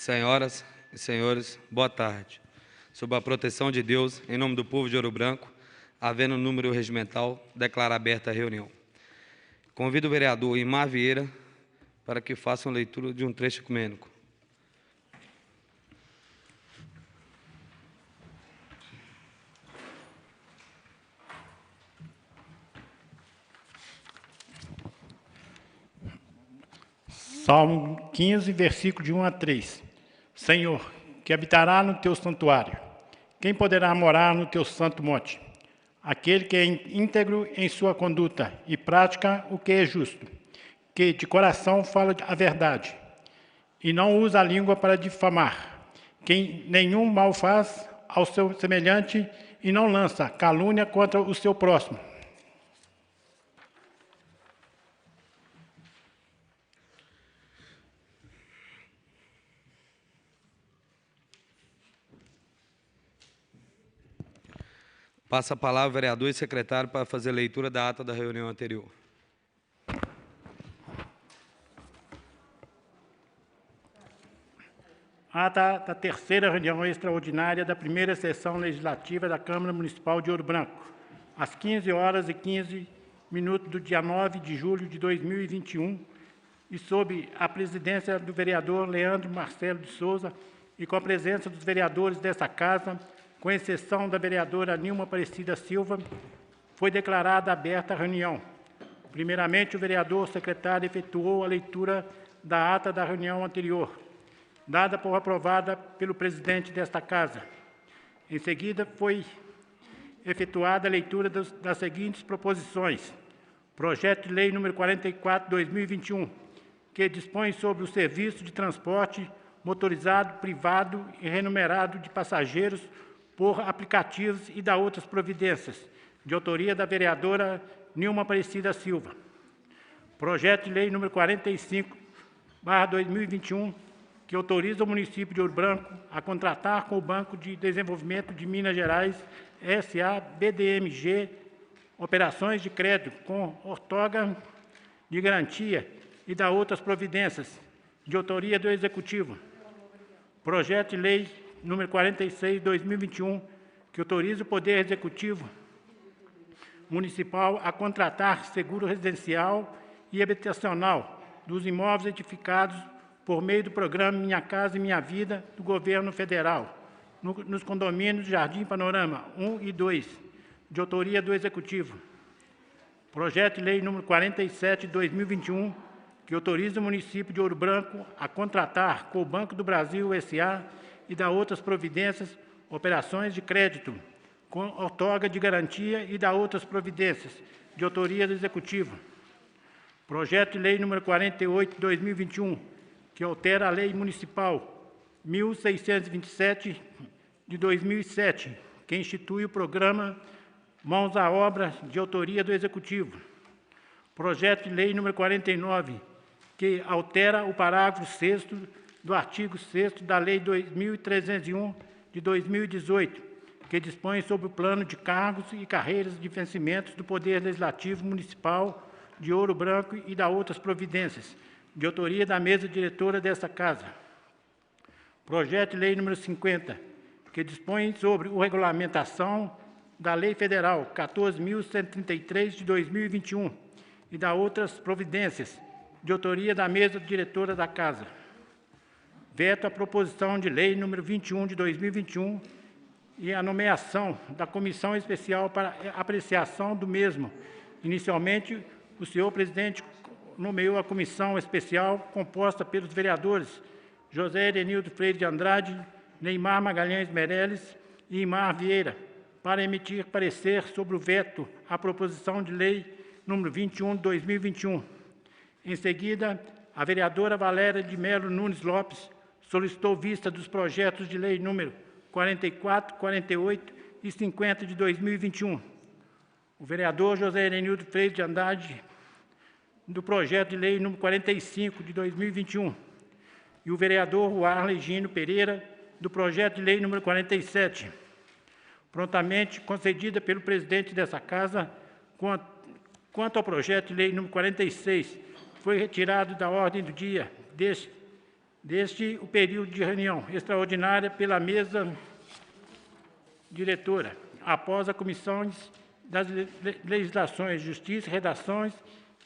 Senhoras e senhores, boa tarde. Sob a proteção de Deus, em nome do povo de Ouro Branco, havendo número regimental, declaro aberta a reunião. Convido o vereador Imar Vieira para que faça uma leitura de um trecho ecumênico. Salmo 15, versículo de 1 a 3. Senhor, que habitará no teu santuário? Quem poderá morar no teu santo monte? Aquele que é íntegro em sua conduta e pratica o que é justo, que de coração fala a verdade e não usa a língua para difamar, quem nenhum mal faz ao seu semelhante e não lança calúnia contra o seu próximo. Passa a palavra ao vereador e secretário para fazer a leitura da ata da reunião anterior. Ata da terceira reunião extraordinária da primeira sessão legislativa da Câmara Municipal de Ouro Branco, às 15h15 do dia 9 de julho de 2021, e sob a presidência do vereador Leandro Marcelo de Souza e com a presença dos vereadores dessa casa, com exceção da vereadora Nilma Aparecida Silva, foi declarada aberta a reunião. Primeiramente, o vereador secretário efetuou a leitura da ata da reunião anterior, dada por aprovada pelo presidente desta Casa. Em seguida, foi efetuada a leitura das seguintes proposições. Projeto de Lei número 44/2021, que dispõe sobre o serviço de transporte motorizado, privado e remunerado de passageiros por aplicativos e da outras providências, de autoria da vereadora Nilma Aparecida Silva. Projeto de Lei número 45/2021, que autoriza o município de Ouro Branco a contratar com o Banco de Desenvolvimento de Minas Gerais, S.A. BDMG, operações de crédito com outorga de garantia e da outras providências, de autoria do Executivo. Projeto de Lei número 46/2021, que autoriza o Poder Executivo Municipal a contratar seguro residencial e habitacional dos imóveis edificados por meio do programa Minha Casa e Minha Vida do Governo Federal, nos condomínios Jardim Panorama 1 e 2, de autoria do Executivo. Projeto de Lei número 47/2021, que autoriza o município de Ouro Branco a contratar com o Banco do Brasil, S.A., e da outras providências, operações de crédito, com outorga de garantia e da outras providências, de autoria do Executivo. Projeto de Lei número 48/2021, que altera a Lei Municipal 1627 de 2007, que institui o programa Mãos à Obra, de autoria do Executivo. Projeto de Lei número 49, que altera o parágrafo 6º do artigo 6º da Lei 2.301, de 2018, que dispõe sobre o plano de cargos e carreiras de vencimentos do Poder Legislativo Municipal de Ouro Branco e da outras providências, de autoria da mesa diretora desta Casa. Projeto de Lei número 50, que dispõe sobre a regulamentação da Lei Federal 14.133, de 2021, e da outras providências, de autoria da mesa diretora da Casa. Veto a proposição de lei número 21 de 2021 e a nomeação da comissão especial para apreciação do mesmo. Inicialmente, o senhor presidente nomeou a comissão especial composta pelos vereadores José Erenildo Freire de Andrade, Neymar Magalhães Meirelles e Imar Vieira, para emitir parecer sobre o veto à proposição de lei número 21 de 2021. Em seguida, a vereadora Valéria de Melo Nunes Lopes solicitou vista dos projetos de lei número 44, 48 e 50 de 2021. O vereador José Erenildo Freire de Andrade, do projeto de lei número 45 de 2021. E o vereador Warley Gino Pereira, do projeto de lei número 47. Prontamente concedida pelo presidente dessa Casa, quanto ao projeto de lei número 46, foi retirado da ordem do dia Desde o período de reunião extraordinária pela mesa diretora, após as comissões das legislações, justiça, redações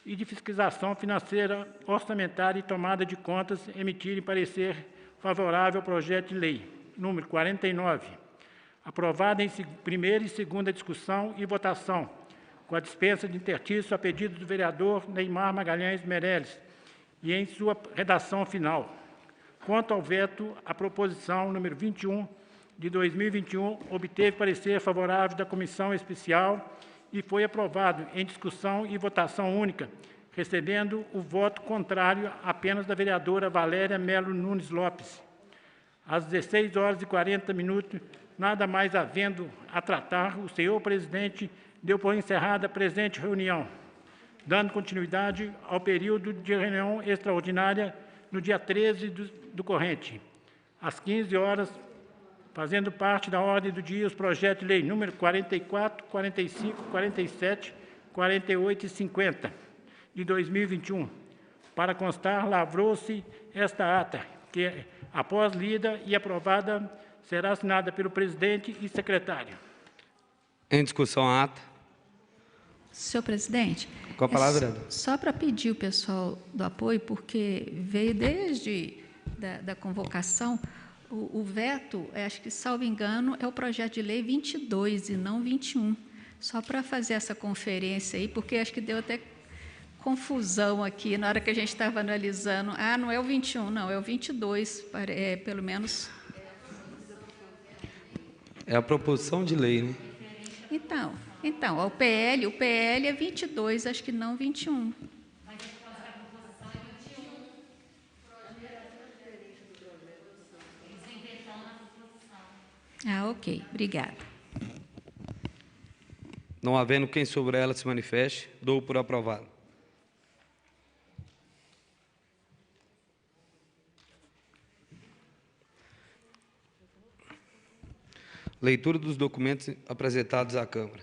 e de fiscalização financeira, orçamentária e tomada de contas, emitirem parecer favorável ao projeto de lei número 49, aprovado em primeira e segunda discussão e votação, com a dispensa de interstício a pedido do vereador Neymar Magalhães Meireles e em sua redação final. Quanto ao veto, a proposição número 21 de 2021 obteve parecer favorável da Comissão Especial e foi aprovado em discussão e votação única, recebendo o voto contrário apenas da vereadora Valéria Melo Nunes Lopes. Às 16h40, nada mais havendo a tratar, o senhor presidente deu por encerrada a presente reunião, dando continuidade ao período de reunião extraordinária no dia 13 do corrente, às 15 horas, fazendo parte da ordem do dia os projetos de lei número 44, 45, 47, 48 e 50 de 2021. Para constar, lavrou-se esta ata, que, após lida e aprovada, será assinada pelo presidente e secretário. Em discussão a ata. Senhor presidente, Com a palavra, só para pedir o pessoal do apoio, porque veio desde da convocação, o veto, acho que, salvo engano, é o projeto de lei 22 e não 21. Só para fazer essa conferência aí, porque acho que deu até confusão aqui na hora que a gente estava analisando. Ah, não é o 21, não, é o 22, pelo menos. é a proposição de lei, né? Então, o PL é 22, acho que não 21. Ah, ok. Obrigada. Não havendo quem sobre ela se manifeste, dou por aprovado. Leitura dos documentos apresentados à Câmara.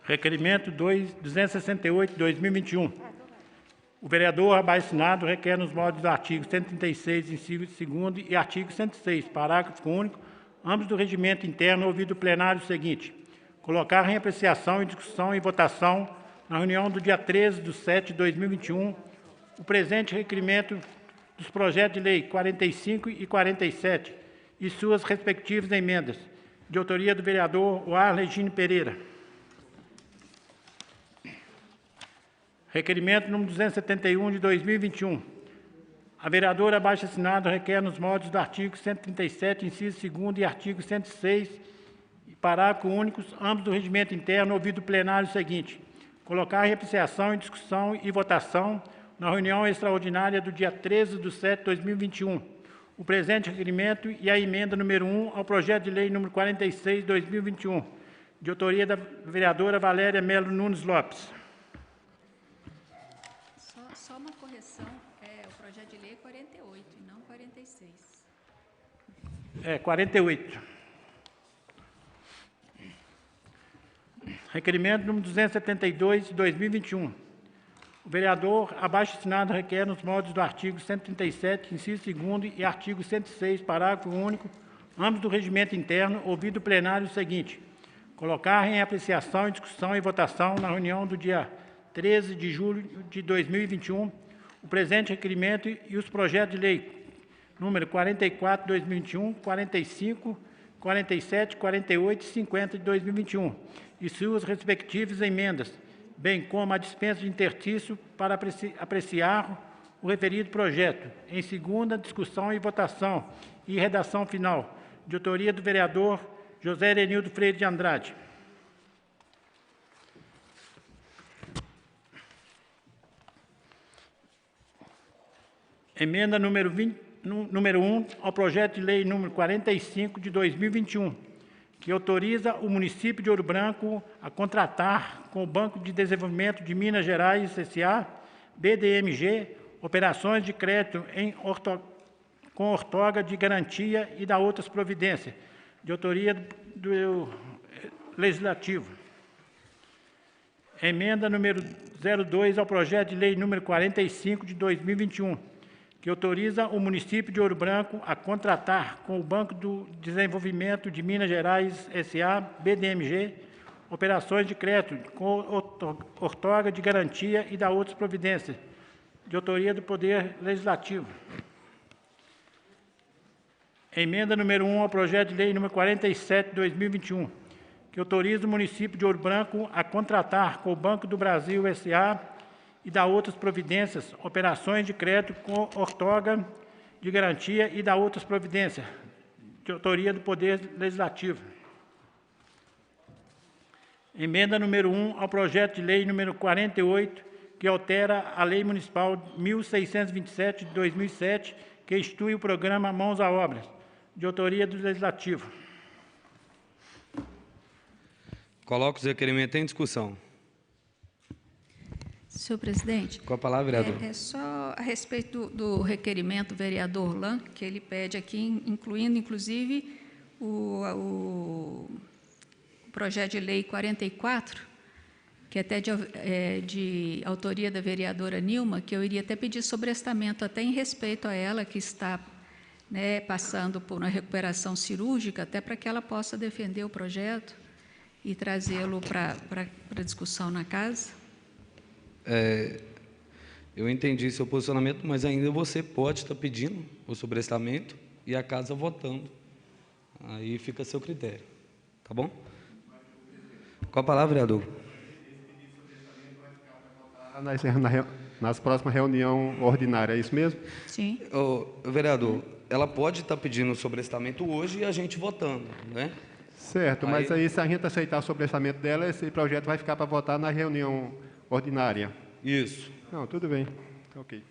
Requerimento 268, 2021. O vereador abaixo-assinado requer nos moldes do artigo 136, inciso 2º e artigo 106, parágrafo único, ambos do regimento interno, ouvido o plenário o seguinte: colocar em apreciação, em discussão e votação, na reunião do dia 13/7 de 2021, o presente requerimento dos projetos de lei 45 e 47 e suas respectivas emendas, de autoria do vereador Warley Gine Pereira. Requerimento número 271, de 2021. A vereadora abaixo-assinado requer nos moldes do artigo 137, inciso 2º e artigo 106, parágrafo único, ambos do regimento interno, ouvido o plenário o seguinte: colocar em apreciação, em discussão e votação, na reunião extraordinária do dia 13/7 de 2021, o presente requerimento e a emenda número 1 ao projeto de lei número 46 de 2021, de autoria da vereadora Valéria Melo Nunes Lopes. Só uma correção, o projeto de lei é 48 e não 46. 48. Requerimento número 272, de 2021. O vereador abaixo-assinado requer, nos moldes do artigo 137, inciso 2º e artigo 106, parágrafo único, ambos do regimento interno, ouvido o plenário o seguinte: colocar em apreciação, em discussão e votação, na reunião do dia 13 de julho de 2021, o presente requerimento e os projetos de lei número 44 de 2021, 45, 47, 48 e 50 de 2021 e suas respectivas emendas, bem como a dispensa de interstício para apreciar o referido projeto, em segunda discussão e votação e redação final, de autoria do vereador José Erenildo Freire de Andrade. Emenda número 1 ao projeto de lei número 45 de 2021, que autoriza o município de Ouro Branco a contratar com o Banco de Desenvolvimento de Minas Gerais, S.A., BDMG, operações de crédito com ortoga de garantia e da outras providências, de autoria do Legislativo. Emenda número 02 ao projeto de lei número 45 de 2021, que autoriza o município de Ouro Branco a contratar com o Banco do Desenvolvimento de Minas Gerais, S.A., BDMG, operações de crédito com outorga de garantia e da outras providências, de autoria do Poder Legislativo. Emenda número 1 ao projeto de lei número 47, de 2021, que autoriza o município de Ouro Branco a contratar com o Banco do Brasil, S.A., e da outras providências, operações de crédito com outorga de garantia e da outras providências, de autoria do Poder Legislativo. Emenda número 1 ao projeto de lei número 48, que altera a Lei Municipal 1627, de 2007, que institui o programa Mãos à Obras, de autoria do Legislativo. Coloco os requerimentos em discussão. Senhor presidente. Com a palavra, vereador. É só a respeito do requerimento do vereador Lan, que ele pede aqui, incluindo, inclusive, o projeto de lei 44, que é até de autoria da vereadora Nilma, que eu iria até pedir sobrestamento, até em respeito a ela, que está, né, passando por uma recuperação cirúrgica, até para que ela possa defender o projeto e trazê-lo para discussão na casa. Eu entendi seu posicionamento, mas ainda você pode estar pedindo o sobrestamento e a casa votando. Aí fica a seu critério. Tá bom? Com a palavra, vereador. Nas próximas reuniões ordinárias, é isso mesmo? Sim. Vereador, ela pode estar pedindo o sobrestamento hoje e a gente votando, né? Certo, mas aí se a gente aceitar o sobrestamento dela, esse projeto vai ficar para votar na reunião ordinária. Isso. Não, tudo bem. Ok.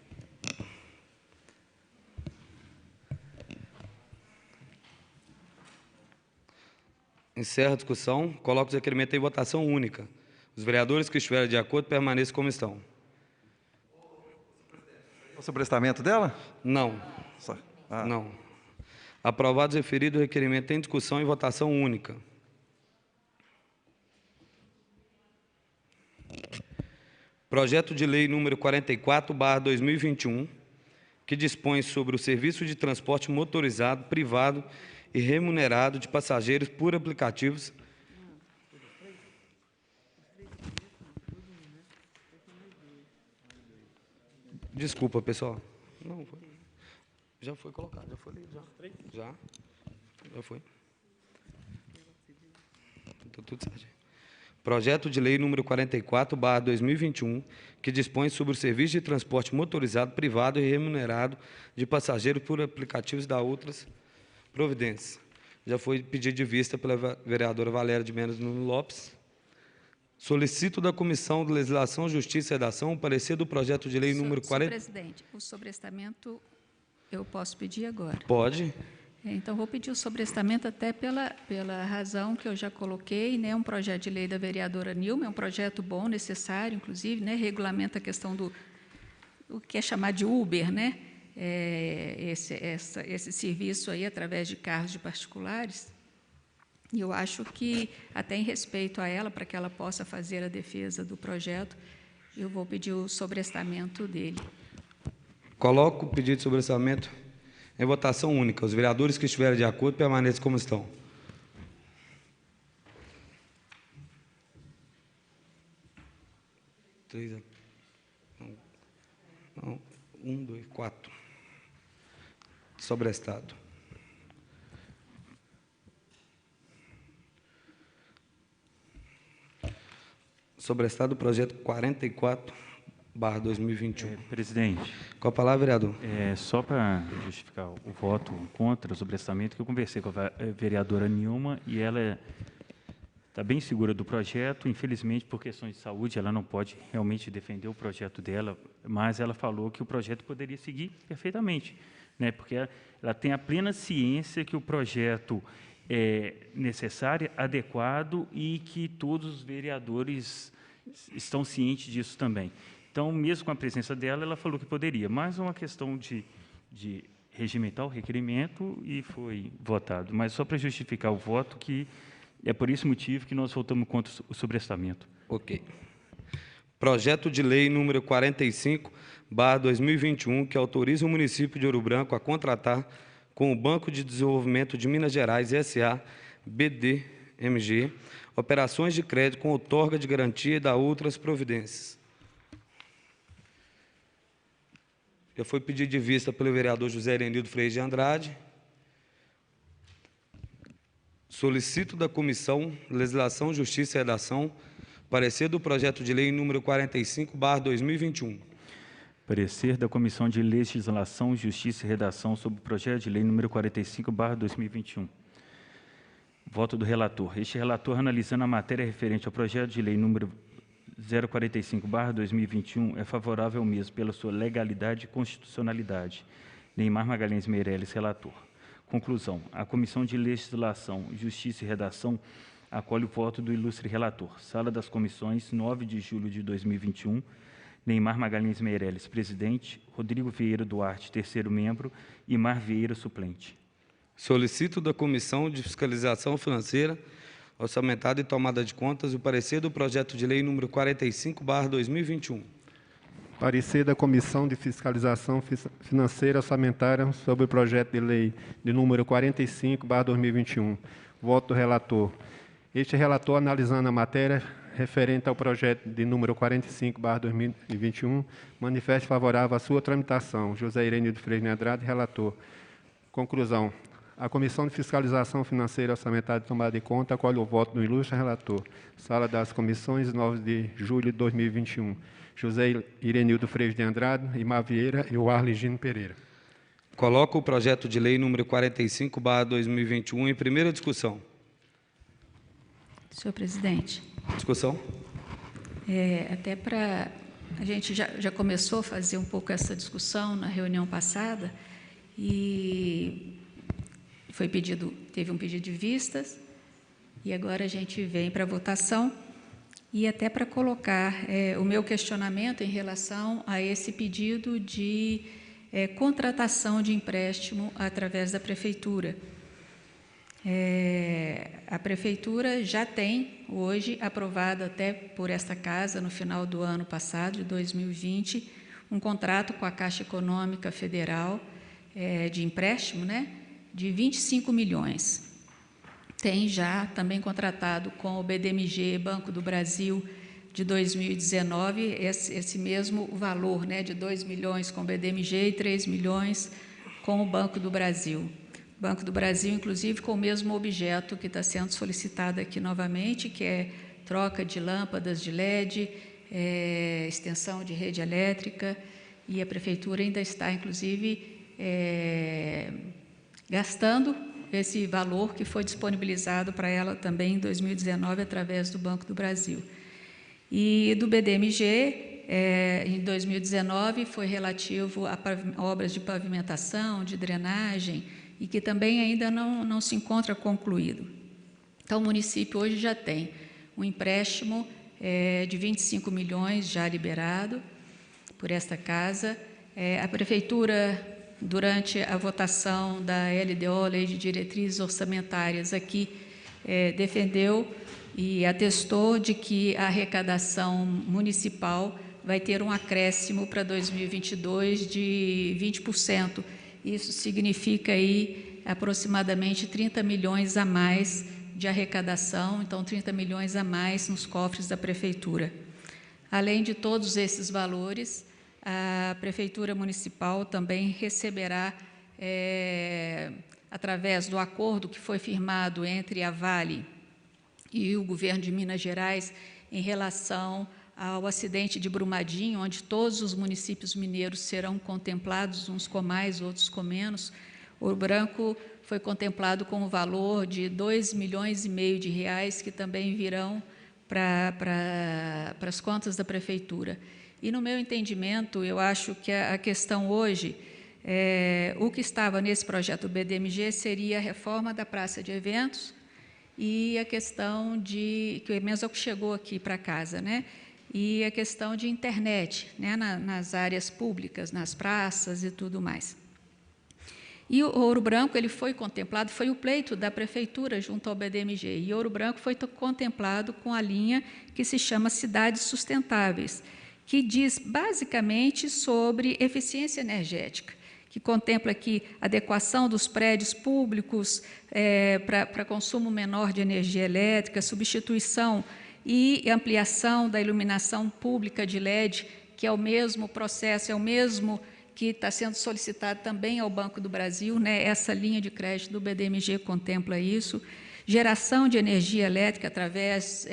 Encerra a discussão. Coloco os requerimentos em votação única. Os vereadores que estiverem de acordo permaneçam como estão. O sobrestamento dela? Não. Não. Aprovados referido o requerimento em discussão e votação única. Projeto de lei número 44/2021, que dispõe sobre o serviço de transporte motorizado, privado e remunerado de passageiros por aplicativos. Desculpa, pessoal. Não, já foi colocado, já foi lido, já foi. Está tudo certo. Projeto de lei número 44/2021, que dispõe sobre o serviço de transporte motorizado, privado e remunerado de passageiros por aplicativos da outras providências. Já foi pedido de vista pela vereadora Valéria de Menos Nunes Lopes. Solicito da Comissão de Legislação, Justiça e Redação o parecer do projeto de lei número 40... Senhor presidente, o sobrestamento eu posso pedir agora? Pode. Então, vou pedir o sobrestamento até pela razão que eu já coloquei, né, um projeto de lei da vereadora Nilma, é um projeto bom, necessário, inclusive, né, regulamenta a questão do o que é chamar de Uber, né, esse serviço aí através de carros de particulares. E eu acho que, até em respeito a ela, para que ela possa fazer a defesa do projeto, eu vou pedir o sobrestamento dele. Coloco o pedido de sobrestamento em votação única. Os vereadores que estiverem de acordo permaneçam como estão. Um, dois, quatro. Sobrestado. Sobrestado o projeto 44/2021. Presidente. Com a palavra, vereador. Só para justificar o voto contra o sobrestamento, que eu conversei com a vereadora Nilma e ela está bem segura do projeto. Infelizmente, por questões de saúde, ela não pode realmente defender o projeto dela, mas ela falou que o projeto poderia seguir perfeitamente, né? Porque ela tem a plena ciência que o projeto é necessário, adequado e que todos os vereadores estão cientes disso também. Então, mesmo com a presença dela, ela falou que poderia, mas é uma questão de regimentar o requerimento e foi votado. Mas só para justificar o voto, que é por esse motivo que nós votamos contra o sobrestamento. Ok. Projeto de Lei número 45/2021, que autoriza o município de Ouro Branco a contratar com o Banco de Desenvolvimento de Minas Gerais, S.A., BDMG, operações de crédito com outorga de garantia e da outras providências. Já foi pedido de vista pelo vereador José Irenildo Freire de Andrade. Solicito da Comissão Legislação, Justiça e Redação parecer do projeto de lei número 45/2021. Parecer da Comissão de Legislação, Justiça e Redação sobre o projeto de lei número 45/2021. Voto do relator. Este relator, analisando a matéria referente ao projeto de lei número 045/2021, é favorável ao mesmo pela sua legalidade e constitucionalidade. Neymar Magalhães Meirelles, relator. Conclusão. A Comissão de Legislação, Justiça e Redação acolhe o voto do ilustre relator. Sala das Comissões, 9 de julho de 2021. Neymar Magalhães Meirelles, presidente. Rodrigo Vieira Duarte, terceiro membro. E Mar Vieira, suplente. Solicito da Comissão de Fiscalização Financeira, Orçamentária e Tomada de Contas o parecer do projeto de lei número 45/2021. Parecer da Comissão de Fiscalização Financeira e Orçamentária sobre o projeto de lei de número 45/2021. Voto do relator. Este relator, analisando a matéria referente ao projeto de número 45/2021, manifesta favorável à sua tramitação. José Irenildo Freire de Andrade, relator. Conclusão. A Comissão de Fiscalização Financeira, Orçamentária e Tomada de Conta acolhe o voto do ilustre relator. Sala das Comissões, 9 de julho de 2021. José Irenildo Freire de Andrade, Imar Vieira e o Arligino Pereira. Coloco o projeto de lei número 45/2021 em primeira discussão. Senhor presidente, Discussão. até para... A gente já começou a fazer um pouco essa discussão na reunião passada e teve um pedido de vistas e agora a gente vem para a votação e até para colocar o meu questionamento em relação a esse pedido de contratação de empréstimo através da Prefeitura. A Prefeitura já tem, hoje, aprovado até por esta Casa, no final do ano passado, de 2020, um contrato com a Caixa Econômica Federal de empréstimo, de 25 milhões. Tem já também contratado com o BDMG, Banco do Brasil, de 2019, esse mesmo valor, de 2 milhões com o BDMG e 3 milhões com o Banco do Brasil. Banco do Brasil, inclusive, com o mesmo objeto que está sendo solicitado aqui novamente, que é troca de lâmpadas de LED, extensão de rede elétrica, e a Prefeitura ainda está, inclusive, gastando esse valor que foi disponibilizado para ela também em 2019, através do Banco do Brasil. E do BDMG, em 2019, foi relativo a obras de pavimentação, de drenagem, e que também ainda não se encontra concluído. Então, o município hoje já tem um empréstimo de 25 milhões já liberado por esta Casa. A Prefeitura, durante a votação da LDO, Lei de Diretrizes Orçamentárias, aqui defendeu e atestou de que a arrecadação municipal vai ter um acréscimo para 2022 de 20%. Isso significa aí aproximadamente 30 milhões a mais de arrecadação, então 30 milhões a mais nos cofres da Prefeitura. Além de todos esses valores, a Prefeitura Municipal também receberá, através do acordo que foi firmado entre a Vale e o Governo de Minas Gerais, em relação ao acidente de Brumadinho, onde todos os municípios mineiros serão contemplados, uns com mais, outros com menos. Ouro Branco foi contemplado com o valor de R$2,5 milhões de reais, que também virão para as contas da Prefeitura. E, no meu entendimento, eu acho que a questão hoje, o que estava nesse projeto do BDMG seria a reforma da praça de eventos e a questão de, que mesmo que chegou aqui para casa, e a questão de internet, nas áreas públicas, nas praças e tudo mais. E o Ouro Branco ele foi contemplado, foi o pleito da Prefeitura junto ao BDMG, e Ouro Branco foi contemplado com a linha que se chama Cidades Sustentáveis, que diz basicamente sobre eficiência energética, que contempla aqui adequação dos prédios públicos para consumo menor de energia elétrica, substituição e ampliação da iluminação pública de LED, que é o mesmo processo, é o mesmo que está sendo solicitado também ao Banco do Brasil, né? Essa linha de crédito do BDMG contempla isso. Geração de energia elétrica através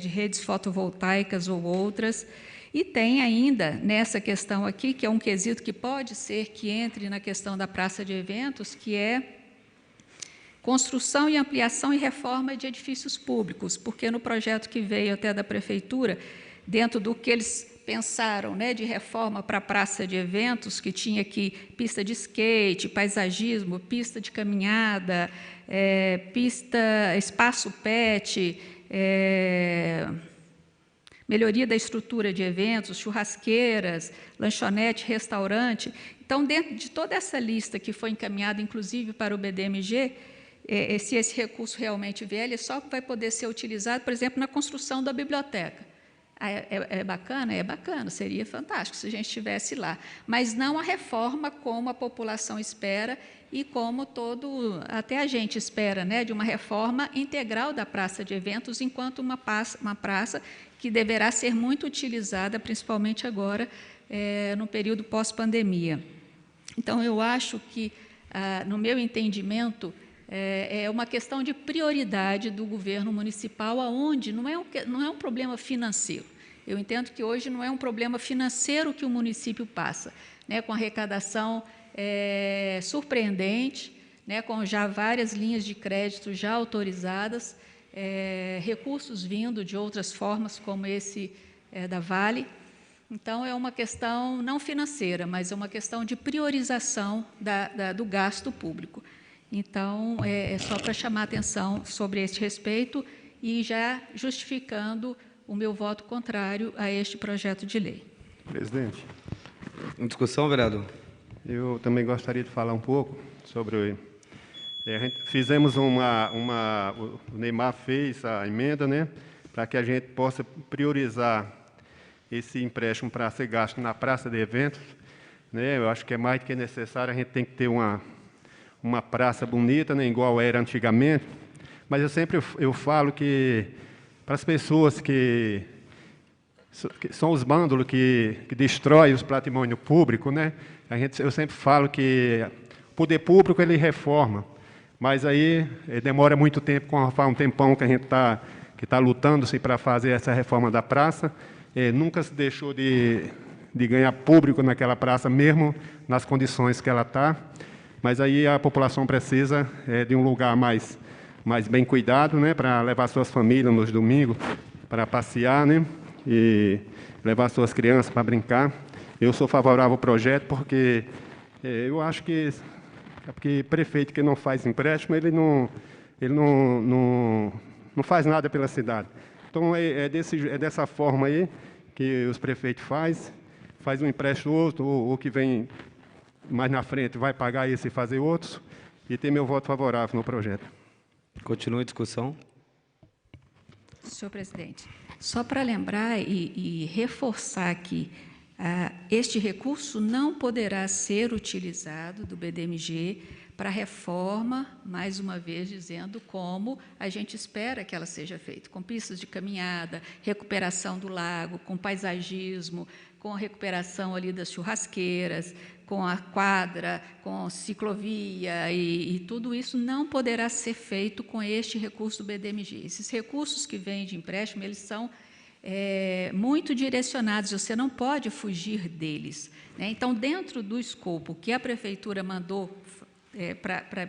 de redes fotovoltaicas ou outras. E tem ainda, nessa questão aqui, que é um quesito que pode ser que entre na questão da praça de eventos, que é construção e ampliação e reforma de edifícios públicos, porque no projeto que veio até da Prefeitura, dentro do que eles pensaram, né, de reforma para a praça de eventos, que tinha aqui pista de skate, paisagismo, pista de caminhada, espaço pet, melhoria da estrutura de eventos, churrasqueiras, lanchonete, restaurante. Então, dentro de toda essa lista que foi encaminhada, inclusive para o BDMG, se esse recurso realmente vier, ele só vai poder ser utilizado, por exemplo, na construção da biblioteca. É bacana? É bacana, seria fantástico se a gente estivesse lá. Mas não a reforma como a população espera e como até a gente espera, né, de uma reforma integral da praça de eventos, enquanto uma praça que deverá ser muito utilizada, principalmente agora, no período pós-pandemia. Então, eu acho que, no meu entendimento, é uma questão de prioridade do governo municipal, aonde não é um problema financeiro. Eu entendo que hoje não é um problema financeiro que o município passa, né, com arrecadação surpreendente, né, com já várias linhas de crédito já autorizadas, recursos vindo de outras formas, como esse da Vale. Então, é uma questão não financeira, mas é uma questão de priorização do gasto público. Então, é só para chamar a atenção sobre este respeito e já justificando o meu voto contrário a este projeto de lei. Presidente. Em discussão, vereador. Eu também gostaria de falar um pouco sobre... fizemos o Neymar fez a emenda, né, para que a gente possa priorizar esse empréstimo para ser gasto na praça de eventos. Né, eu acho que é mais do que necessário, a gente tem que ter uma praça bonita, né, igual era antigamente, mas eu falo que para as pessoas que são os vândalos que destroem os patrimônios públicos, né, eu sempre falo que o poder público ele reforma, mas aí demora muito tempo, faz um tempão que a gente está lutando-se para fazer essa reforma da praça, nunca se deixou de ganhar público naquela praça, mesmo nas condições que ela está. Mas aí a população precisa de um lugar mais bem cuidado, né, para levar suas famílias nos domingos para passear, né, e levar suas crianças para brincar. Eu sou favorável ao projeto porque eu acho que prefeito que não faz empréstimo, ele não faz nada pela cidade. Então, é dessa forma aí que os prefeitos faz um empréstimo outro, ou que vem mais na frente vai pagar esse e fazer outros, e tem meu voto favorável no projeto. Continua a discussão. Senhor presidente, só para lembrar e reforçar aqui, este recurso não poderá ser utilizado do BDMG para reforma, mais uma vez dizendo como a gente espera que ela seja feita, com pistas de caminhada, recuperação do lago, com paisagismo, com a recuperação ali das churrasqueiras, com a quadra, com ciclovia e tudo isso não poderá ser feito com este recurso do BDMG. Esses recursos que vêm de empréstimo, eles são muito direcionados, você não pode fugir deles, né? Então, dentro do escopo que a Prefeitura mandou,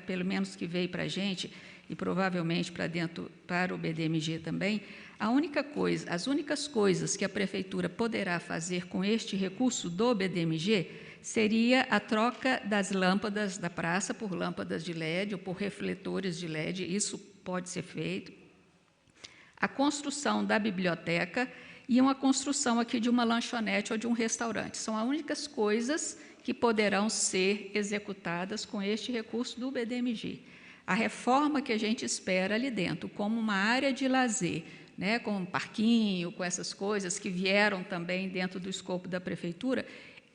pelo menos que veio para a gente, e provavelmente para o BDMG também, as únicas coisas que a Prefeitura poderá fazer com este recurso do BDMG seria a troca das lâmpadas da praça por lâmpadas de LED ou por refletores de LED, isso pode ser feito. A construção da biblioteca e uma construção aqui de uma lanchonete ou de um restaurante. São as únicas coisas que poderão ser executadas com este recurso do BDMG. A reforma que a gente espera ali dentro, como uma área de lazer, né, com um parquinho, com essas coisas que vieram também dentro do escopo da Prefeitura,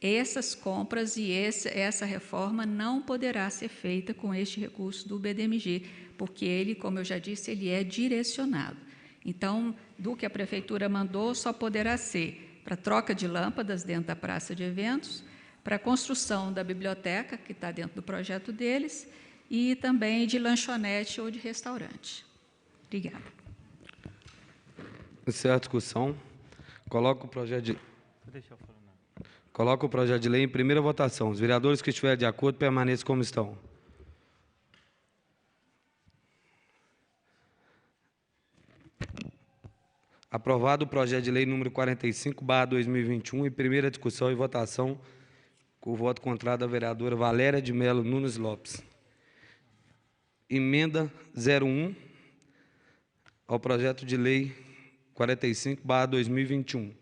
essas compras e essa reforma não poderá ser feita com este recurso do BDMG, porque ele, como eu já disse, ele é direcionado. Então, do que a Prefeitura mandou, só poderá ser para troca de lâmpadas dentro da praça de eventos, para a construção da biblioteca, que está dentro do projeto deles, e também de lanchonete ou de restaurante. Obrigada. Encerra a discussão. Coloco o projeto de lei em primeira votação. Os vereadores que estiverem de acordo permaneçam como estão. Aprovado o projeto de lei número 45/2021 em primeira discussão e votação, com o voto contrário da vereadora Valéria de Mello Nunes Lopes. Emenda 01 ao projeto de lei 45/2021.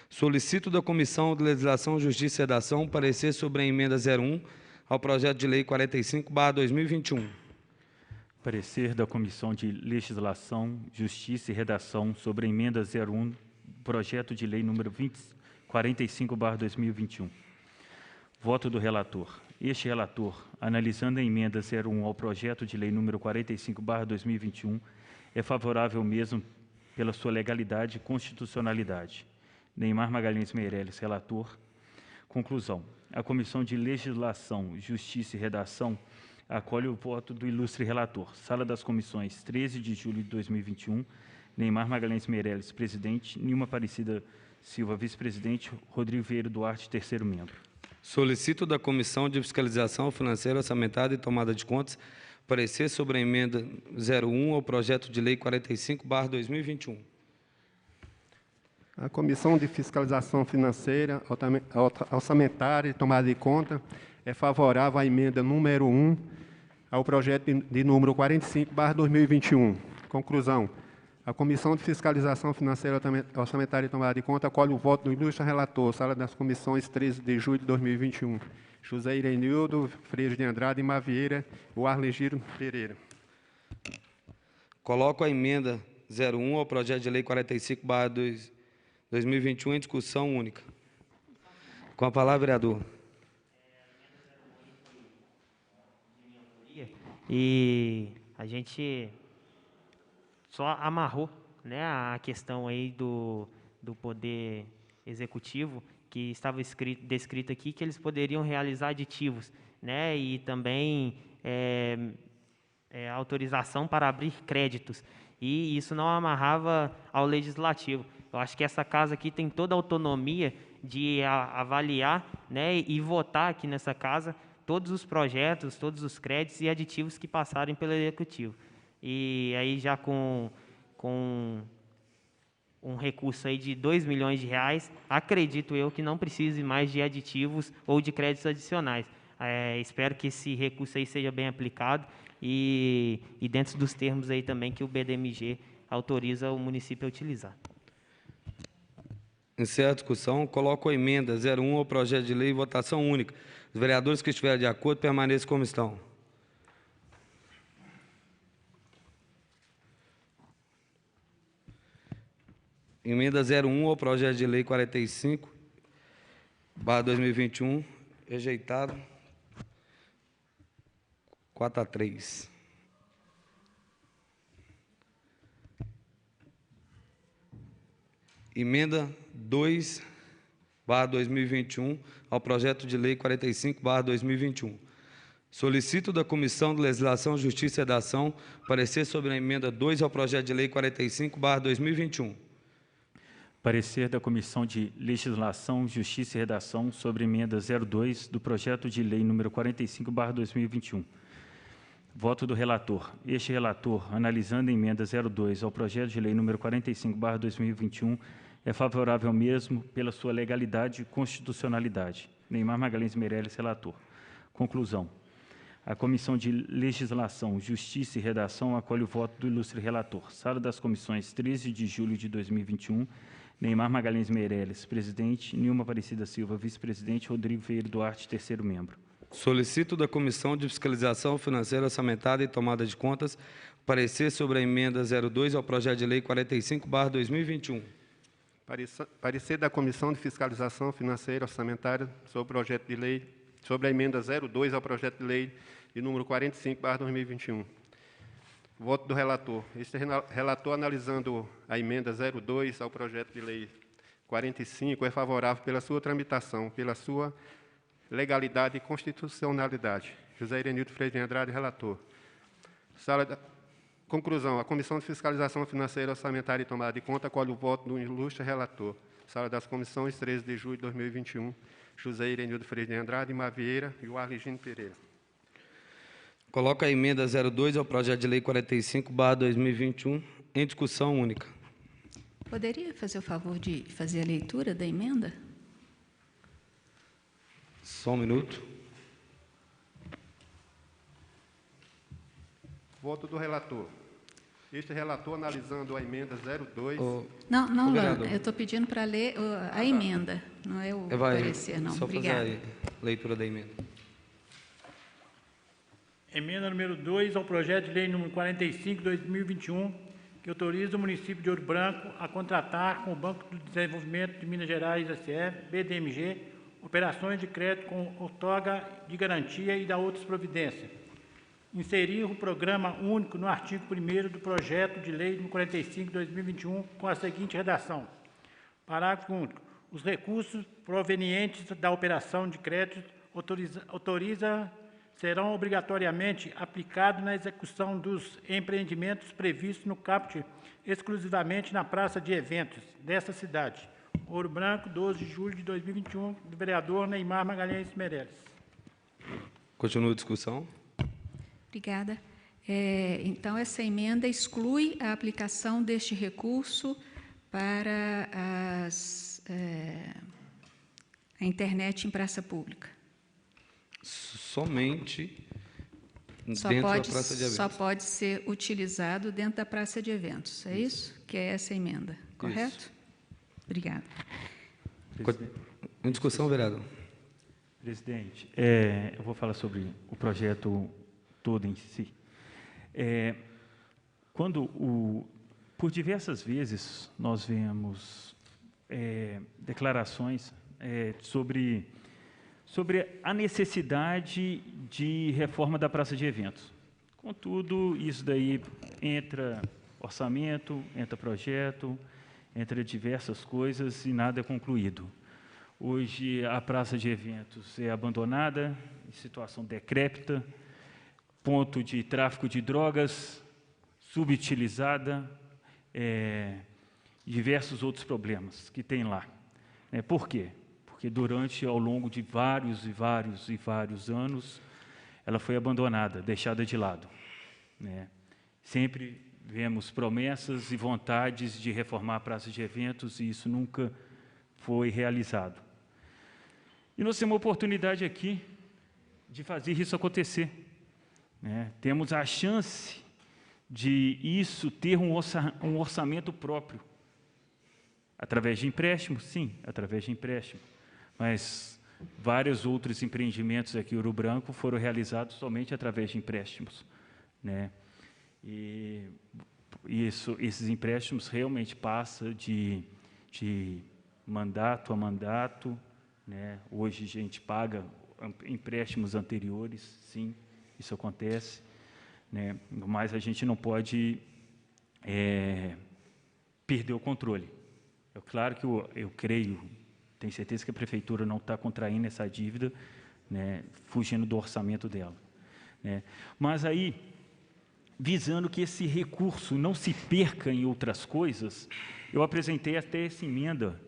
Solicito da Comissão de Legislação, Justiça e Redação parecer sobre a emenda 01 ao projeto de lei 45/2021. Parecer da Comissão de Legislação, Justiça e Redação sobre a emenda 01 do projeto de lei número 45/2021. Voto do relator. Este relator, analisando a emenda 01 ao projeto de lei número 45/2021, é favorável mesmo pela sua legalidade e constitucionalidade. Neymar Magalhães Meirelles, relator. Conclusão. A Comissão de Legislação, Justiça e Redação acolhe o voto do ilustre relator. Sala das Comissões, 13 de julho de 2021. Neymar Magalhães Meirelles, presidente. Nilma Aparecida Silva, vice-presidente. Rodrigo Vieira Duarte, terceiro membro. Solicito da Comissão de Fiscalização Financeira, Orçamentária e Tomada de Contas parecer sobre a emenda 01 ao projeto de lei 45/2021. A Comissão de Fiscalização Financeira, Orçamentária e Tomada de Conta é favorável à emenda número 1 ao projeto de número 45/2021. Conclusão. A Comissão de Fiscalização Financeira, Orçamentária e Tomada de Conta acolhe o voto do ilustre relator, Sala das Comissões, 13 de julho de 2021. José Irenildo Freire de Andrade e Mavieira, o Arlegiro Pereira. Coloco a emenda 01 ao projeto de lei 45/2021 em discussão única. Com a palavra, vereador. E a gente só amarrou, né, a questão aí do Poder Executivo, que estava descrito aqui, que eles poderiam realizar aditivos, né, e também autorização para abrir créditos. E isso não amarrava ao Legislativo. Eu acho que essa casa aqui tem toda a autonomia de avaliar, né, e votar aqui nessa casa todos os projetos, todos os créditos e aditivos que passarem pelo Executivo. E aí já com um recurso aí de R$2 milhões, acredito eu que não precise mais de aditivos ou de créditos adicionais. Espero que esse recurso aí seja bem aplicado e dentro dos termos aí também que o BDMG autoriza o município a utilizar. Encerra a discussão. Coloco a emenda 01 ao projeto de lei em votação única. Os vereadores que estiverem de acordo permaneçam como estão. Emenda 01 ao projeto de lei 45/2021, rejeitado. 4-3. Emenda 2/2021 ao projeto de lei 45/2021. Solicito da Comissão de Legislação, Justiça e Redação parecer sobre a emenda 2 ao projeto de lei 45/2021. Parecer da Comissão de Legislação, Justiça e Redação sobre a emenda 02 do projeto de lei número 45/2021. Voto do relator. Este relator, analisando a emenda 02 ao projeto de lei número 45/2021, é favorável mesmo pela sua legalidade e constitucionalidade. Neymar Magalhães Meirelles, relator. Conclusão. A Comissão de Legislação, Justiça e Redação acolhe o voto do ilustre relator. Sala das Comissões, 13 de julho de 2021. Neymar Magalhães Meireles, presidente. Nilma Aparecida Silva, vice-presidente. Rodrigo Ferreira Duarte, terceiro membro. Solicito da Comissão de Fiscalização Financeira Orçamentária e Tomada de Contas parecer sobre a emenda 02 ao projeto de lei 45/2021. Parecer da Comissão de Fiscalização Financeira Orçamentária sobre o projeto de lei, sobre a emenda 02 ao projeto de lei de número 45/2021. Voto do relator. Este relator, analisando a emenda 02 ao projeto de lei 45, é favorável pela sua tramitação, pela sua legalidade e constitucionalidade. José Irenildo Freire de Andrade, relator. Conclusão. A Comissão de Fiscalização Financeira Orçamentária e Tomada de Conta acolhe o voto do ilustre relator. Sala das Comissões, 13 de julho de 2021. José Irenildo Freire de Andrade, Imar Vieira e o Arligino Pereira. Coloco a emenda 02 ao projeto de lei 45/2021 em discussão única. Poderia fazer o favor de fazer a leitura da emenda? Só um minuto. Voto do relator. Este relator, analisando a emenda 02... Não, Lano, vereador. eu estou pedindo para ler a emenda, não é o parecer, não. Só Obrigada. fazer a leitura da emenda. Emenda número 2 ao projeto de lei número 45/2021, que autoriza o município de Ouro Branco a contratar com o Banco do Desenvolvimento de Minas Gerais, S.E., BDMG, operações de crédito com outorga de garantia e da outras providências. Inserir o programa único no artigo 1º do projeto de lei número 45/2021 com a seguinte redação. Parágrafo único. Os recursos provenientes da operação de crédito serão obrigatoriamente aplicados na execução dos empreendimentos previstos no caput exclusivamente na praça de eventos dessa cidade. Ouro Branco, 12 de julho de 2021, do vereador Neymar Magalhães Meireles. Continua a discussão. Obrigada. Então, essa emenda exclui a aplicação deste recurso para a internet em praça pública. Somente dentro da praça de eventos. Só pode ser utilizado dentro da praça de eventos. É isso? Que é essa emenda, correto? Isso. Obrigada. Em discussão, vereador. Presidente, eu vou falar sobre o projeto todo em si. Por diversas vezes, nós vemos declarações sobre a necessidade de reforma da praça de eventos. Contudo, isso daí entra orçamento, entra projeto, entra diversas coisas e nada é concluído. Hoje, a praça de eventos é abandonada, em situação decrépita, ponto de tráfico de drogas, subutilizada, diversos outros problemas que tem lá. Por quê? Porque ao longo de vários anos, ela foi abandonada, deixada de lado. Sempre vemos promessas e vontades de reformar a praça de eventos e isso nunca foi realizado. E nós temos uma oportunidade aqui de fazer isso acontecer. Temos a chance de isso ter um orçamento próprio. Através de empréstimo? Sim, através de empréstimo. Mas vários outros empreendimentos aqui em Ouro Branco foram realizados somente através de empréstimos. E esses empréstimos realmente passam de mandato a mandato. Hoje a gente paga empréstimos anteriores, sim, isso acontece. Mas a gente não pode perder o controle. É claro que eu creio, tenho certeza que a Prefeitura não está contraindo essa dívida, fugindo do orçamento dela. Mas aí, visando que esse recurso não se perca em outras coisas, eu apresentei até essa emenda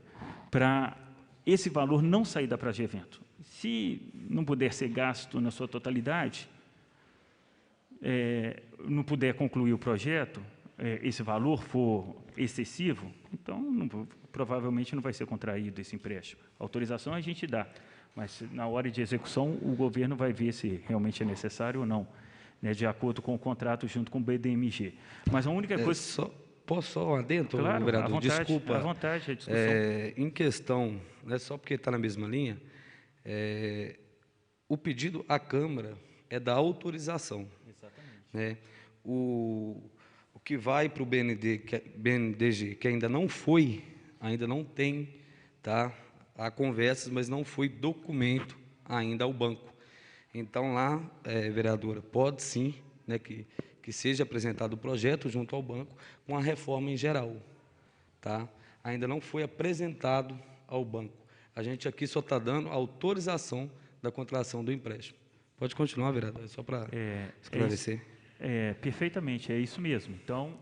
para esse valor não sair da praça de evento. Se não puder ser gasto na sua totalidade, não puder concluir o projeto, esse valor for excessivo, então provavelmente não vai ser contraído esse empréstimo. A autorização a gente dá, mas na hora de execução o governo vai ver se realmente é necessário ou não, de acordo com o contrato junto com o BDMG. Mas a única coisa... posso só um adendo, Claro, vereador? à vontade, Desculpa. à vontade, a discussão. Em questão, né, só porque está na mesma linha, o pedido à Câmara é da autorização. Exatamente. Né? O que vai para o BNDG, que ainda não foi, ainda não tem, tá? Há conversas, mas não foi documento ainda ao banco. Então, lá, vereadora, pode sim, né, que seja apresentado o projeto junto ao banco com a reforma em geral. Tá? Ainda não foi apresentado ao banco. A gente aqui só está dando autorização da contratação do empréstimo. Pode continuar, vereador, só para esclarecer. Perfeitamente, é isso mesmo. Então,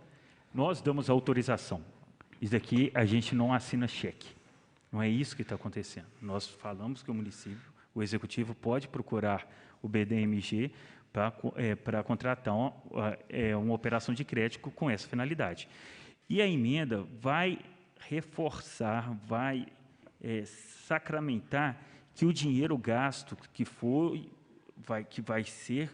nós damos autorização. Isso aqui a gente não assina cheque. Não é isso que está acontecendo. Nós falamos que o município, o executivo, pode procurar o BDMG para contratar uma operação de crédito com essa finalidade. E a emenda vai reforçar, vai sacramentar que o dinheiro gasto que vai ser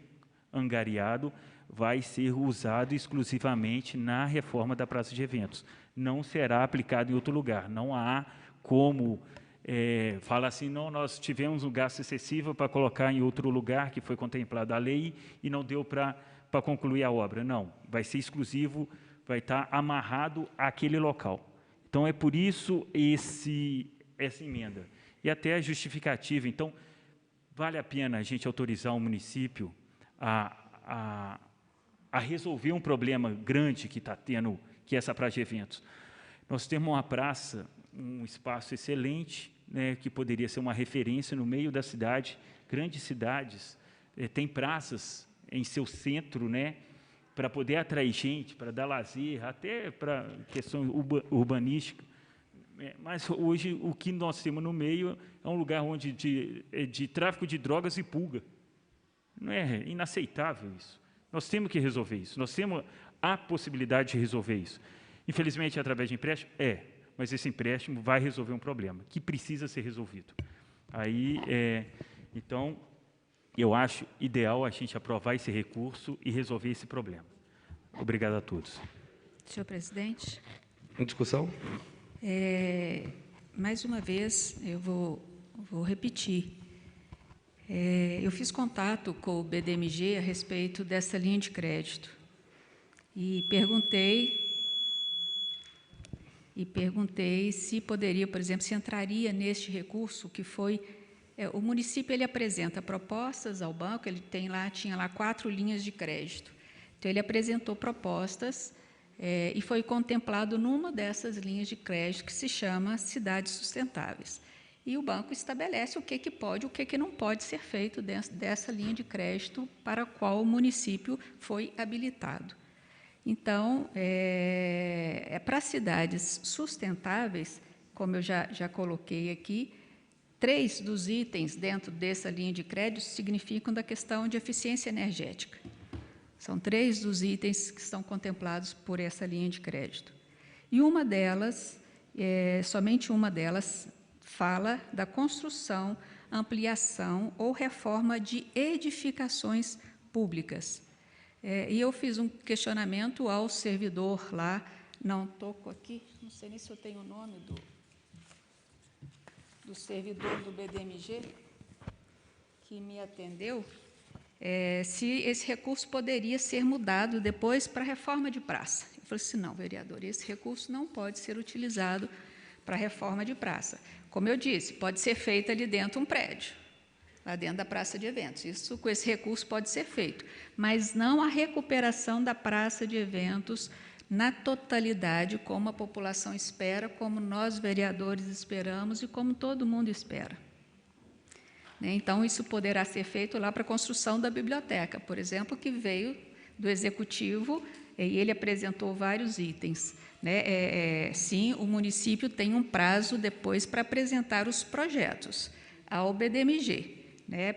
angariado vai ser usado exclusivamente na reforma da praça de eventos. Não será aplicado em outro lugar. Não há como falar assim, não, nós tivemos um gasto excessivo para colocar em outro lugar que foi contemplado a lei e não deu para concluir a obra. Não, vai ser exclusivo, vai estar amarrado àquele local. Então, é por isso essa emenda. E até a justificativa. Então, vale a pena a gente autorizar o município a resolver um problema grande que está tendo, que é essa praça de eventos. Nós temos uma praça, um espaço excelente, né, que poderia ser uma referência no meio da cidade. Grandes cidades têm praças em seu centro, né, para poder atrair gente, para dar lazer, até para questão urbanística. Mas hoje o que nós temos no meio é um lugar onde de tráfico de drogas e pulga. Não é inaceitável isso. Nós temos que resolver isso. Nós temos a possibilidade de resolver isso. Infelizmente, através de empréstimo, mas esse empréstimo vai resolver um problema que precisa ser resolvido. Aí, então, eu acho ideal a gente aprovar esse recurso e resolver esse problema. Obrigado a todos. Senhor presidente. Em discussão? Mais uma vez, eu vou repetir. Eu fiz contato com o BDMG a respeito dessa linha de crédito e perguntei se poderia, por exemplo, se entraria neste recurso que foi... o município ele apresenta propostas ao banco, ele tinha lá 4 linhas de crédito. Então, ele apresentou propostas e foi contemplado numa dessas linhas de crédito que se chama Cidades Sustentáveis. E o banco estabelece o que pode e o que não pode ser feito dessa linha de crédito para a qual o município foi habilitado. Então, para cidades sustentáveis, como eu já coloquei aqui, 3 dos itens dentro dessa linha de crédito significam da questão de eficiência energética. São 3 dos itens que estão contemplados por essa linha de crédito. E uma delas, somente uma delas, fala da construção, ampliação ou reforma de edificações públicas. E eu fiz um questionamento ao servidor lá, não estou aqui, não sei nem se eu tenho o nome do servidor do BDMG, que me atendeu, se esse recurso poderia ser mudado depois para reforma de praça. Eu falei assim, não, vereador, esse recurso não pode ser utilizado para reforma de praça. Como eu disse, pode ser feito ali dentro um prédio, lá dentro da praça de eventos. Isso, com esse recurso, pode ser feito, mas não a recuperação da praça de eventos na totalidade, como a população espera, como nós, vereadores, esperamos e como todo mundo espera. Então, isso poderá ser feito lá para a construção da biblioteca, por exemplo, que veio do Executivo e ele apresentou vários itens. Sim, o município tem um prazo depois para apresentar os projetos ao BDMG.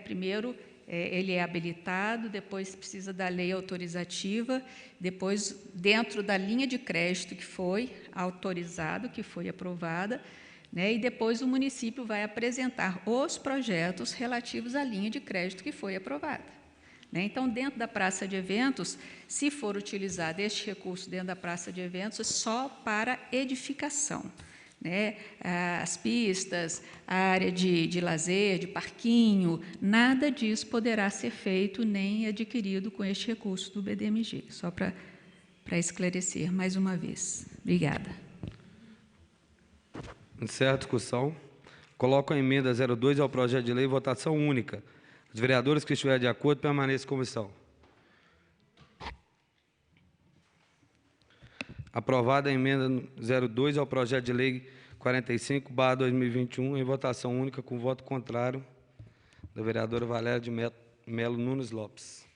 Primeiro, ele é habilitado, depois precisa da lei autorizativa, depois, dentro da linha de crédito que foi autorizado, que foi aprovada, e depois o município vai apresentar os projetos relativos à linha de crédito que foi aprovada. né? Então, dentro da praça de eventos, se for utilizado este recurso dentro da praça de eventos, é só para edificação, né? As pistas, a área de lazer, de parquinho, nada disso poderá ser feito nem adquirido com este recurso do BDMG, só para esclarecer mais uma vez. Obrigada. Encerra a discussão. Coloco a emenda 02 ao projeto de lei em votação única. Os vereadores que estiverem de acordo, permaneçam como estão. Aprovada a emenda 02 ao projeto de lei 45/2021, em votação única, com voto contrário da vereadora Valéria de Melo Nunes Lopes.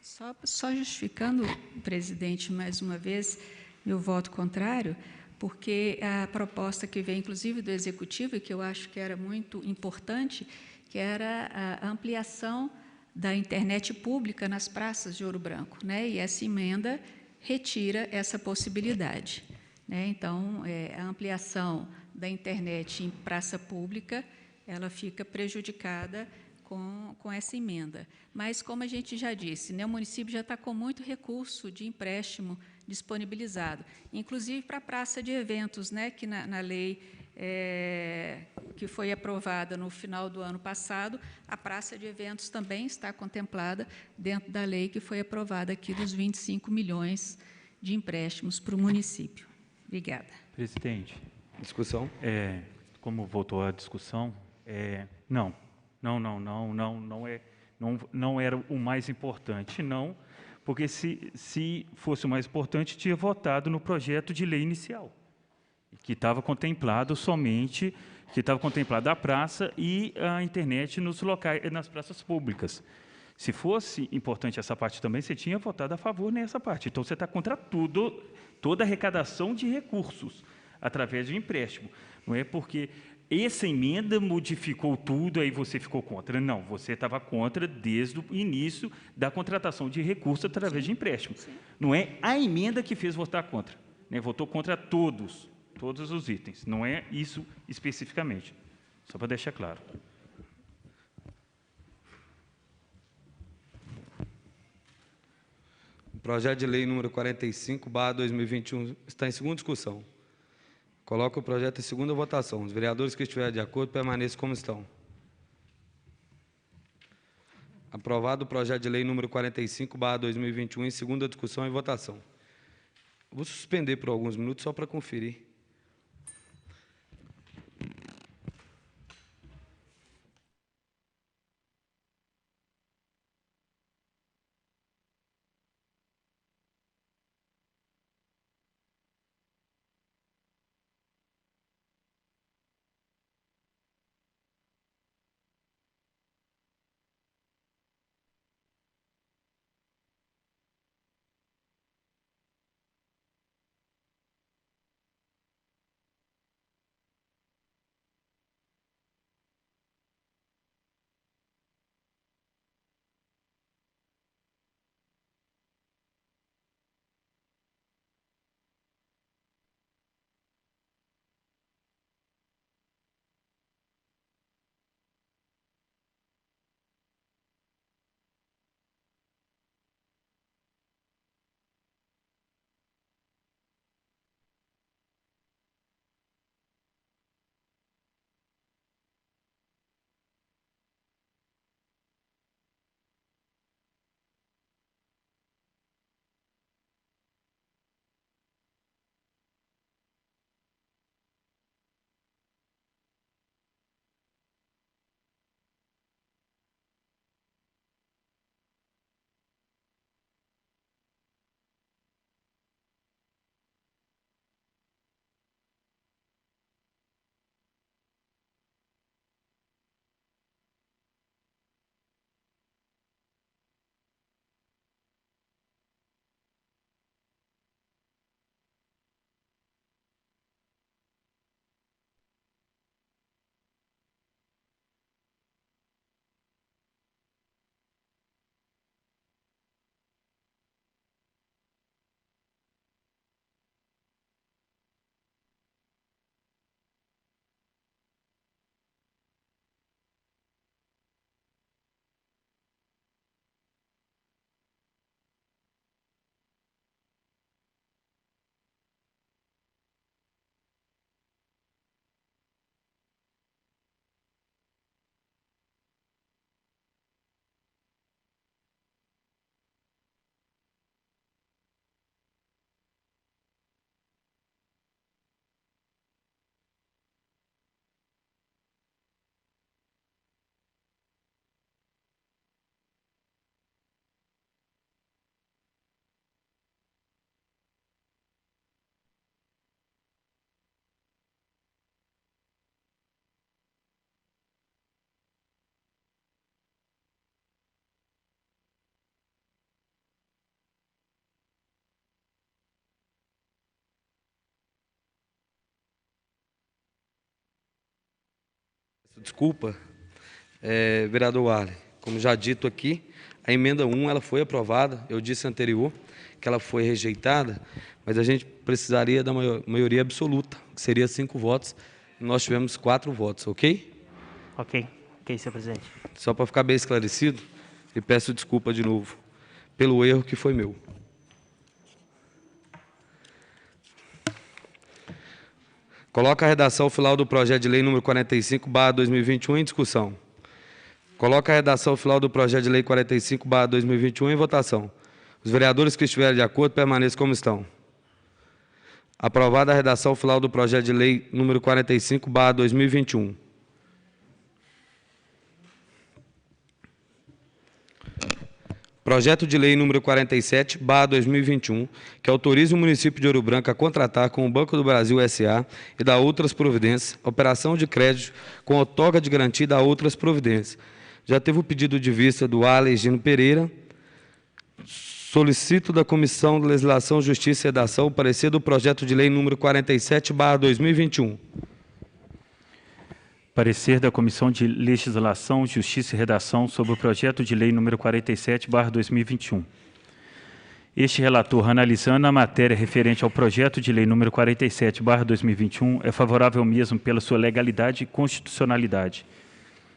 Só justificando, presidente, mais uma vez, meu voto contrário, porque a proposta que veio, inclusive, do Executivo, e que eu acho que era muito importante, que era a ampliação da internet pública nas praças de Ouro Branco, né? E essa emenda retira essa possibilidade, né? Então, a ampliação da internet em praça pública, ela fica prejudicada com essa emenda. Mas, como a gente já disse, né, o município já está com muito recurso de empréstimo disponibilizado, inclusive para a praça de eventos, né, que na lei que foi aprovada no final do ano passado, a praça de eventos também está contemplada dentro da lei que foi aprovada aqui dos 25 milhões de empréstimos para o município. Obrigada. Presidente, Discussão. como voltou a discussão, não era o mais importante, não, porque se fosse o mais importante, tinha votado no projeto de lei inicial, que estava contemplado somente, que estava contemplada a praça e a internet nos locais, nas praças públicas. Se fosse importante essa parte também, você tinha votado a favor nessa parte. Então, você está contra tudo, toda arrecadação de recursos, através de empréstimo. Não é porque essa emenda modificou tudo, aí você ficou contra. Não, você estava contra desde o início da contratação de recursos através de empréstimo. Não é a emenda que fez votar contra, né? Votou contra todos os itens. Não é isso especificamente. Só para deixar claro. O projeto de lei número 45/2021 está em segunda discussão. Coloco o projeto em segunda votação. Os vereadores que estiverem de acordo, permaneçam como estão. Aprovado o projeto de lei número 45/2021 em segunda discussão e votação. Vou suspender por alguns minutos só para conferir. Desculpa, vereador Arlen, como já dito aqui, a emenda 1 ela foi aprovada, eu disse anterior que ela foi rejeitada, mas a gente precisaria da maioria absoluta, que seria 5 votos, nós tivemos 4 votos, ok? Ok, senhor presidente. Só para ficar bem esclarecido, e peço desculpa de novo pelo erro que foi meu. Coloca a redação final do projeto de lei número 45/2021 em discussão. Coloca a redação final do projeto de lei 45/2021 em votação. Os vereadores que estiverem de acordo permaneçam como estão. Aprovada a redação final do projeto de lei número 45/2021. Projeto de lei número 47/2021, que autoriza o município de Ouro Branco a contratar com o Banco do Brasil S.A. e dar outras providências, operação de crédito com outorga de garantia e dar outras providências. Já teve o pedido de vista do Arlen Gino Pereira. Solicito da Comissão de Legislação, Justiça e Redação o parecer do projeto de lei número 47/2021. Parecer da Comissão de Legislação, Justiça e Redação sobre o projeto de lei número 47/2021. Este relator, analisando a matéria referente ao projeto de lei número 47/2021, é favorável mesmo pela sua legalidade e constitucionalidade.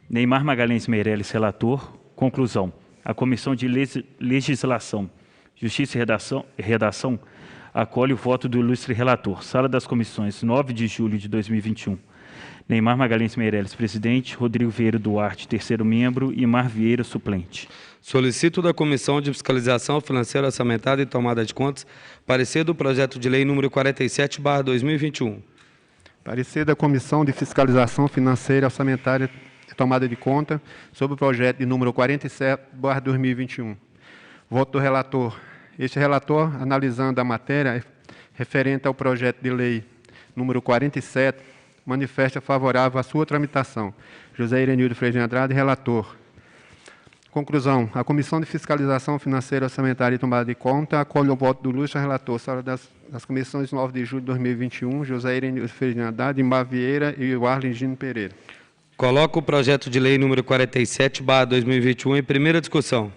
Neymar Magalhães Meirelles, relator. Conclusão. A Comissão de Legislação, Justiça e Redação acolhe o voto do ilustre relator. Sala das Comissões, 9 de julho de 2021. Neymar Magalhães Meirelles, presidente. Rodrigo Vieira Duarte, terceiro membro. e Mar Vieira, suplente. Solicito da Comissão de Fiscalização Financeira, Orçamentária e Tomada de Contas parecer do projeto de lei número 47/2021. Parecer da Comissão de Fiscalização Financeira, Orçamentária e Tomada de Conta sobre o projeto de número 47/2021. Voto do relator. Este relator, analisando a matéria referente ao projeto de lei número 47, manifesta favorável à sua tramitação. José Irenildo Freire de Andrade, relator. Conclusão. A Comissão de Fiscalização Financeira, Orçamentária e Tomada de Conta acolhe o voto do ilustre relator. Sala das Comissões, 9 de julho de 2021, José Irenildo Freire de Andrade, Mar Vieira e o Arlen Gino Pereira. Coloco o projeto de lei número 47/2021 em primeira discussão.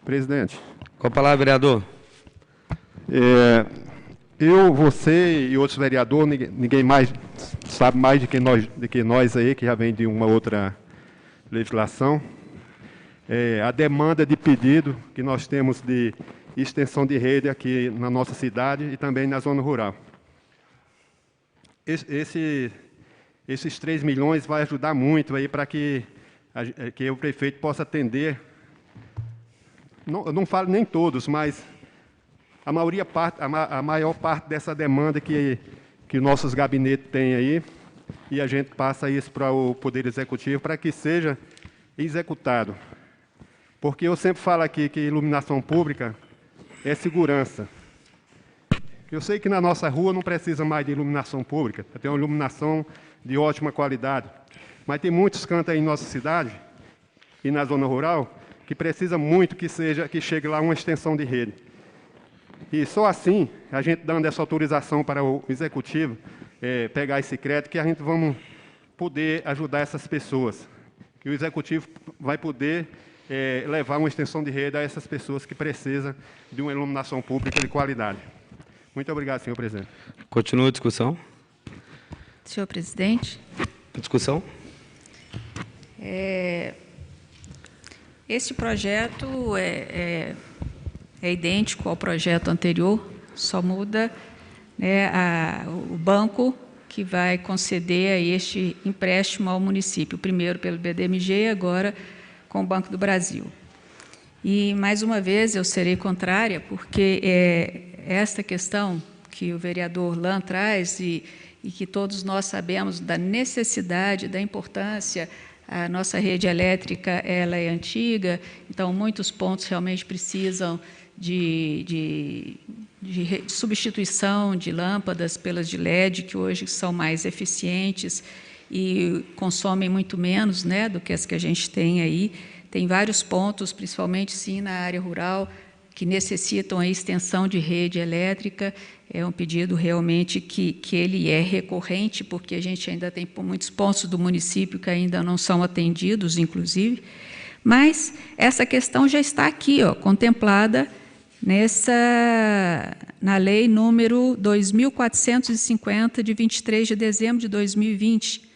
Presidente. Com a palavra, vereador. Eu, você e outros vereadores, ninguém mais sabe mais do que nós aí, que já vem de uma outra legislação, a demanda de pedido que nós temos de extensão de rede aqui na nossa cidade e também na zona rural. Esses 3 milhões vai ajudar muito aí para que o prefeito possa atender, eu não falo nem todos, mas a maior parte dessa demanda que nossos gabinetes têm aí, e a gente passa isso para o Poder Executivo para que seja executado. Porque eu sempre falo aqui que iluminação pública é segurança. Eu sei que na nossa rua não precisa mais de iluminação pública, tem uma iluminação de ótima qualidade, mas tem muitos cantos aí em nossa cidade e na zona rural que precisa muito que chegue lá uma extensão de rede. E só assim, a gente dando essa autorização para o Executivo pegar esse crédito, que a gente vamos poder ajudar essas pessoas. Que o Executivo vai poder levar uma extensão de rede a essas pessoas que precisam de uma iluminação pública de qualidade. Muito obrigado, senhor presidente. Continua a discussão. Senhor presidente. Discussão. Este projeto é idêntico ao projeto anterior, só muda o banco que vai conceder a este empréstimo ao município, primeiro pelo BDMG e agora com o Banco do Brasil. E, mais uma vez, eu serei contrária, porque esta questão que o vereador Lan traz e que todos nós sabemos da necessidade, da importância. A nossa rede elétrica ela é antiga, então muitos pontos realmente precisam de substituição de lâmpadas pelas de LED, que hoje são mais eficientes e consomem muito menos do que as que a gente tem aí. Tem vários pontos, principalmente sim na área rural, que necessitam a extensão de rede elétrica, É um pedido realmente que ele é recorrente, porque a gente ainda tem muitos pontos do município que ainda não são atendidos, inclusive, mas essa questão já está aqui, ó, contemplada na lei número 2.450, de 23 de dezembro de 2020,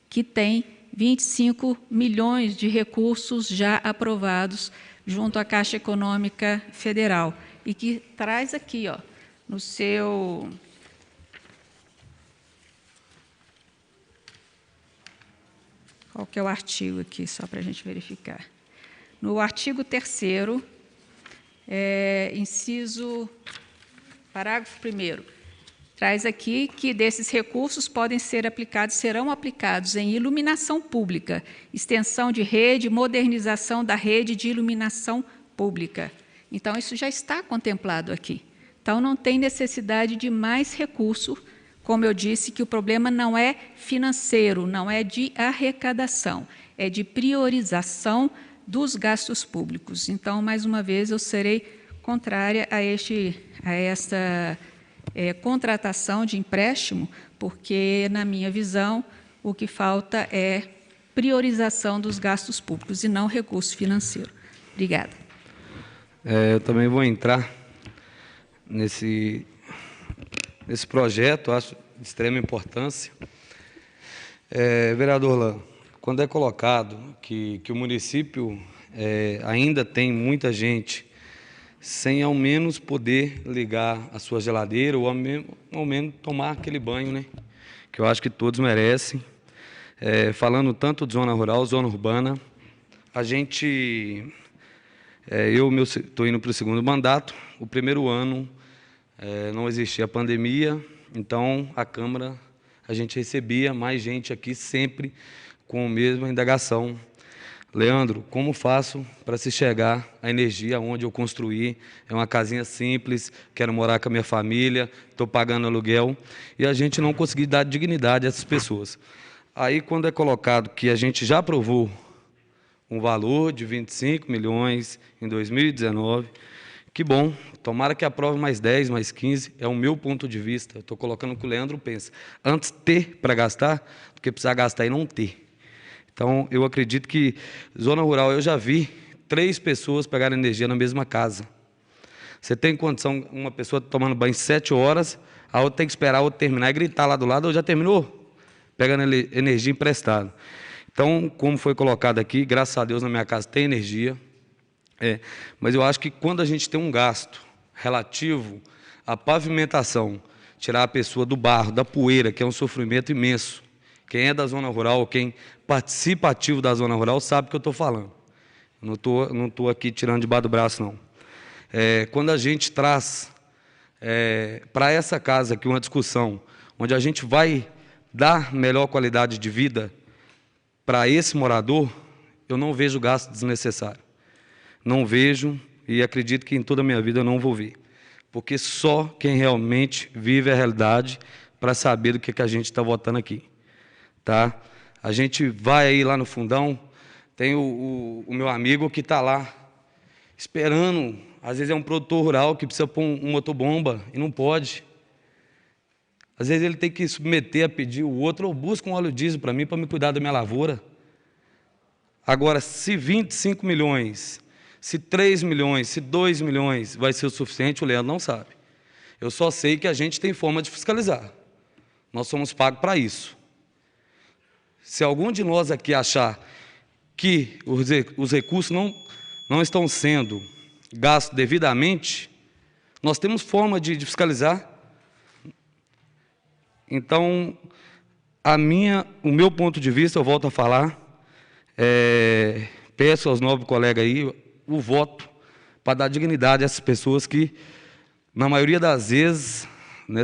que tem 25 milhões de recursos já aprovados junto à Caixa Econômica Federal, e que traz aqui, ó, no seu... Qual que é o artigo aqui, só para a gente verificar? No artigo 3º, inciso, parágrafo 1º, traz aqui que desses recursos serão aplicados em iluminação pública, extensão de rede, modernização da rede de iluminação pública. Então, isso já está contemplado aqui. Então, não tem necessidade de mais recurso. Como eu disse, que o problema não é financeiro, não é de arrecadação, é de priorização dos gastos públicos. Então, mais uma vez, eu serei contrária a essa contratação de empréstimo, porque, na minha visão, o que falta é priorização dos gastos públicos e não recurso financeiro. Obrigada. Eu também vou entrar nesse projeto, acho de extrema importância. Vereador Lan, quando é colocado que o município ainda tem muita gente sem ao menos poder ligar a sua geladeira ou ao menos tomar aquele banho, né? Que eu acho que todos merecem. Falando tanto de zona rural, zona urbana, a gente... eu estou indo para o 2º mandato. O primeiro ano não existia pandemia, então a Câmara, a gente recebia mais gente aqui sempre com a mesma indagação. Leandro, como faço para se chegar à energia onde eu construí? É uma casinha simples, quero morar com a minha família, estou pagando aluguel, e a gente não conseguiu dar dignidade a essas pessoas. Aí, quando é colocado que a gente já aprovou um valor de 25 milhões em 2019, que bom, tomara que aprove mais 10, mais 15, é o meu ponto de vista. Estou colocando o que o Leandro pensa. Antes ter para gastar, do que precisar gastar e não ter. Então, eu acredito que, zona rural, eu já vi 3 pessoas pegarem energia na mesma casa. Você tem condição, uma pessoa tomando banho 7 horas, a outra tem que esperar a outra terminar e gritar lá do lado, ou já terminou? Pegando energia emprestada. Então, como foi colocado aqui, graças a Deus na minha casa tem energia, mas eu acho que quando a gente tem um gasto relativo à pavimentação, tirar a pessoa do barro, da poeira, que é um sofrimento imenso. Quem é da zona rural, quem participa ativo da zona rural, sabe o que eu estou falando. Não estou aqui tirando debaixo do braço, não. Quando a gente traz para essa casa aqui uma discussão, onde a gente vai dar melhor qualidade de vida para esse morador, eu não vejo gasto desnecessário. Não vejo, e acredito que em toda a minha vida eu não vou ver. Porque só quem realmente vive a realidade para saber do que a gente está votando aqui. Tá? A gente vai aí lá no fundão, tem o meu amigo que está lá, esperando, às vezes é um produtor rural que precisa pôr um motobomba e não pode. Às vezes ele tem que submeter a pedir o outro, ou busca um óleo diesel para mim, para me cuidar da minha lavoura. Agora, se 25 milhões, se 3 milhões, se 2 milhões vai ser o suficiente, o Leandro não sabe. Eu só sei que a gente tem forma de fiscalizar. Nós somos pagos para isso. Se algum de nós aqui achar que os recursos não estão sendo gastos devidamente, nós temos forma de fiscalizar. Então, o meu ponto de vista, eu volto a falar, peço aos nobres colegas aí o voto para dar dignidade a essas pessoas que, na maioria das vezes,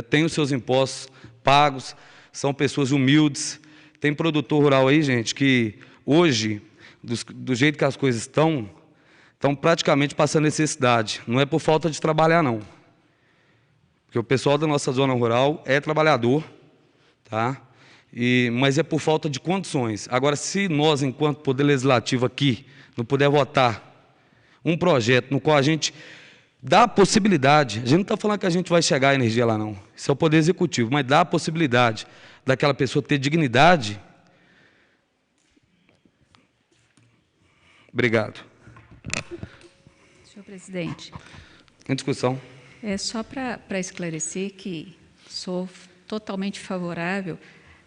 têm os seus impostos pagos, são pessoas humildes. Tem produtor rural aí, gente, que hoje, do jeito que as coisas estão praticamente passando necessidade. Não é por falta de trabalhar, não. Porque o pessoal da nossa zona rural é trabalhador, tá? Mas é por falta de condições. Agora, se nós, enquanto Poder Legislativo aqui, não puder votar um projeto no qual a gente dá a possibilidade, a gente não está falando que a gente vai chegar à energia lá, não. Isso é o Poder Executivo, mas dá a possibilidade daquela pessoa ter dignidade. Obrigado. Senhor presidente, Em discussão. é só para esclarecer que sou totalmente favorável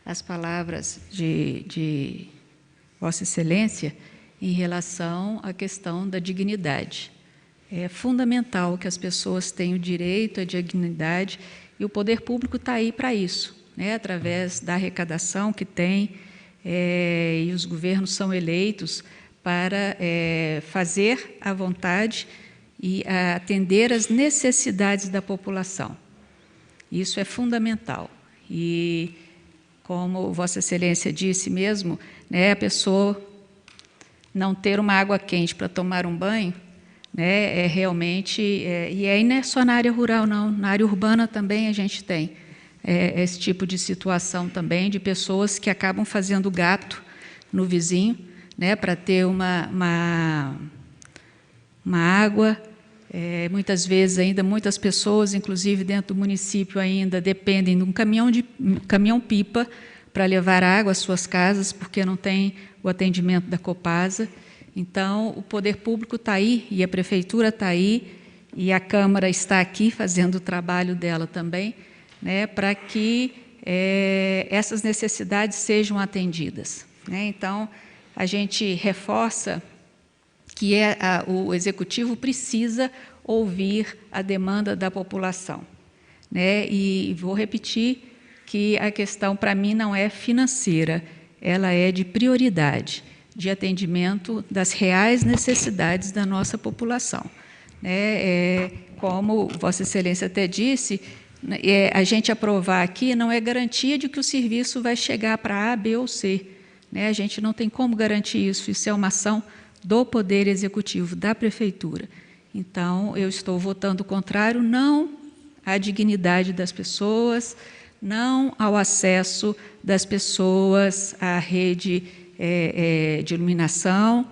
às palavras de Vossa Excelência em relação à questão da dignidade. É fundamental que as pessoas tenham direito à dignidade e o poder público está aí para isso, né? Através da arrecadação que tem, e os governos são eleitos para fazer a vontade e atender às necessidades da população. Isso é fundamental. E, como Vossa Excelência disse mesmo, né, a pessoa não ter uma água quente para tomar um banho, né, é realmente, e aí não é só na área rural, não, na área urbana também a gente tem esse tipo de situação também, de pessoas que acabam fazendo gato no vizinho, né, para ter uma água. Muitas vezes ainda, muitas pessoas, inclusive dentro do município ainda, dependem de um caminhão-pipa para levar água às suas casas, porque não tem o atendimento da Copasa. Então, o poder público está aí, e a prefeitura está aí, e a Câmara está aqui fazendo o trabalho dela também, né, para que essas necessidades sejam atendidas, né? Então, a gente reforça que o Executivo precisa ouvir a demanda da população, né? E vou repetir que a questão, para mim, não é financeira, ela é de prioridade, de atendimento das reais necessidades da nossa população, né? Como Vossa Excelência até disse, a gente aprovar aqui não é garantia de que o serviço vai chegar para A, B ou C, né? A gente não tem como garantir isso, isso é uma ação do Poder Executivo, da Prefeitura. Então, eu estou votando contrário, não à dignidade das pessoas, não ao acesso das pessoas à rede de iluminação,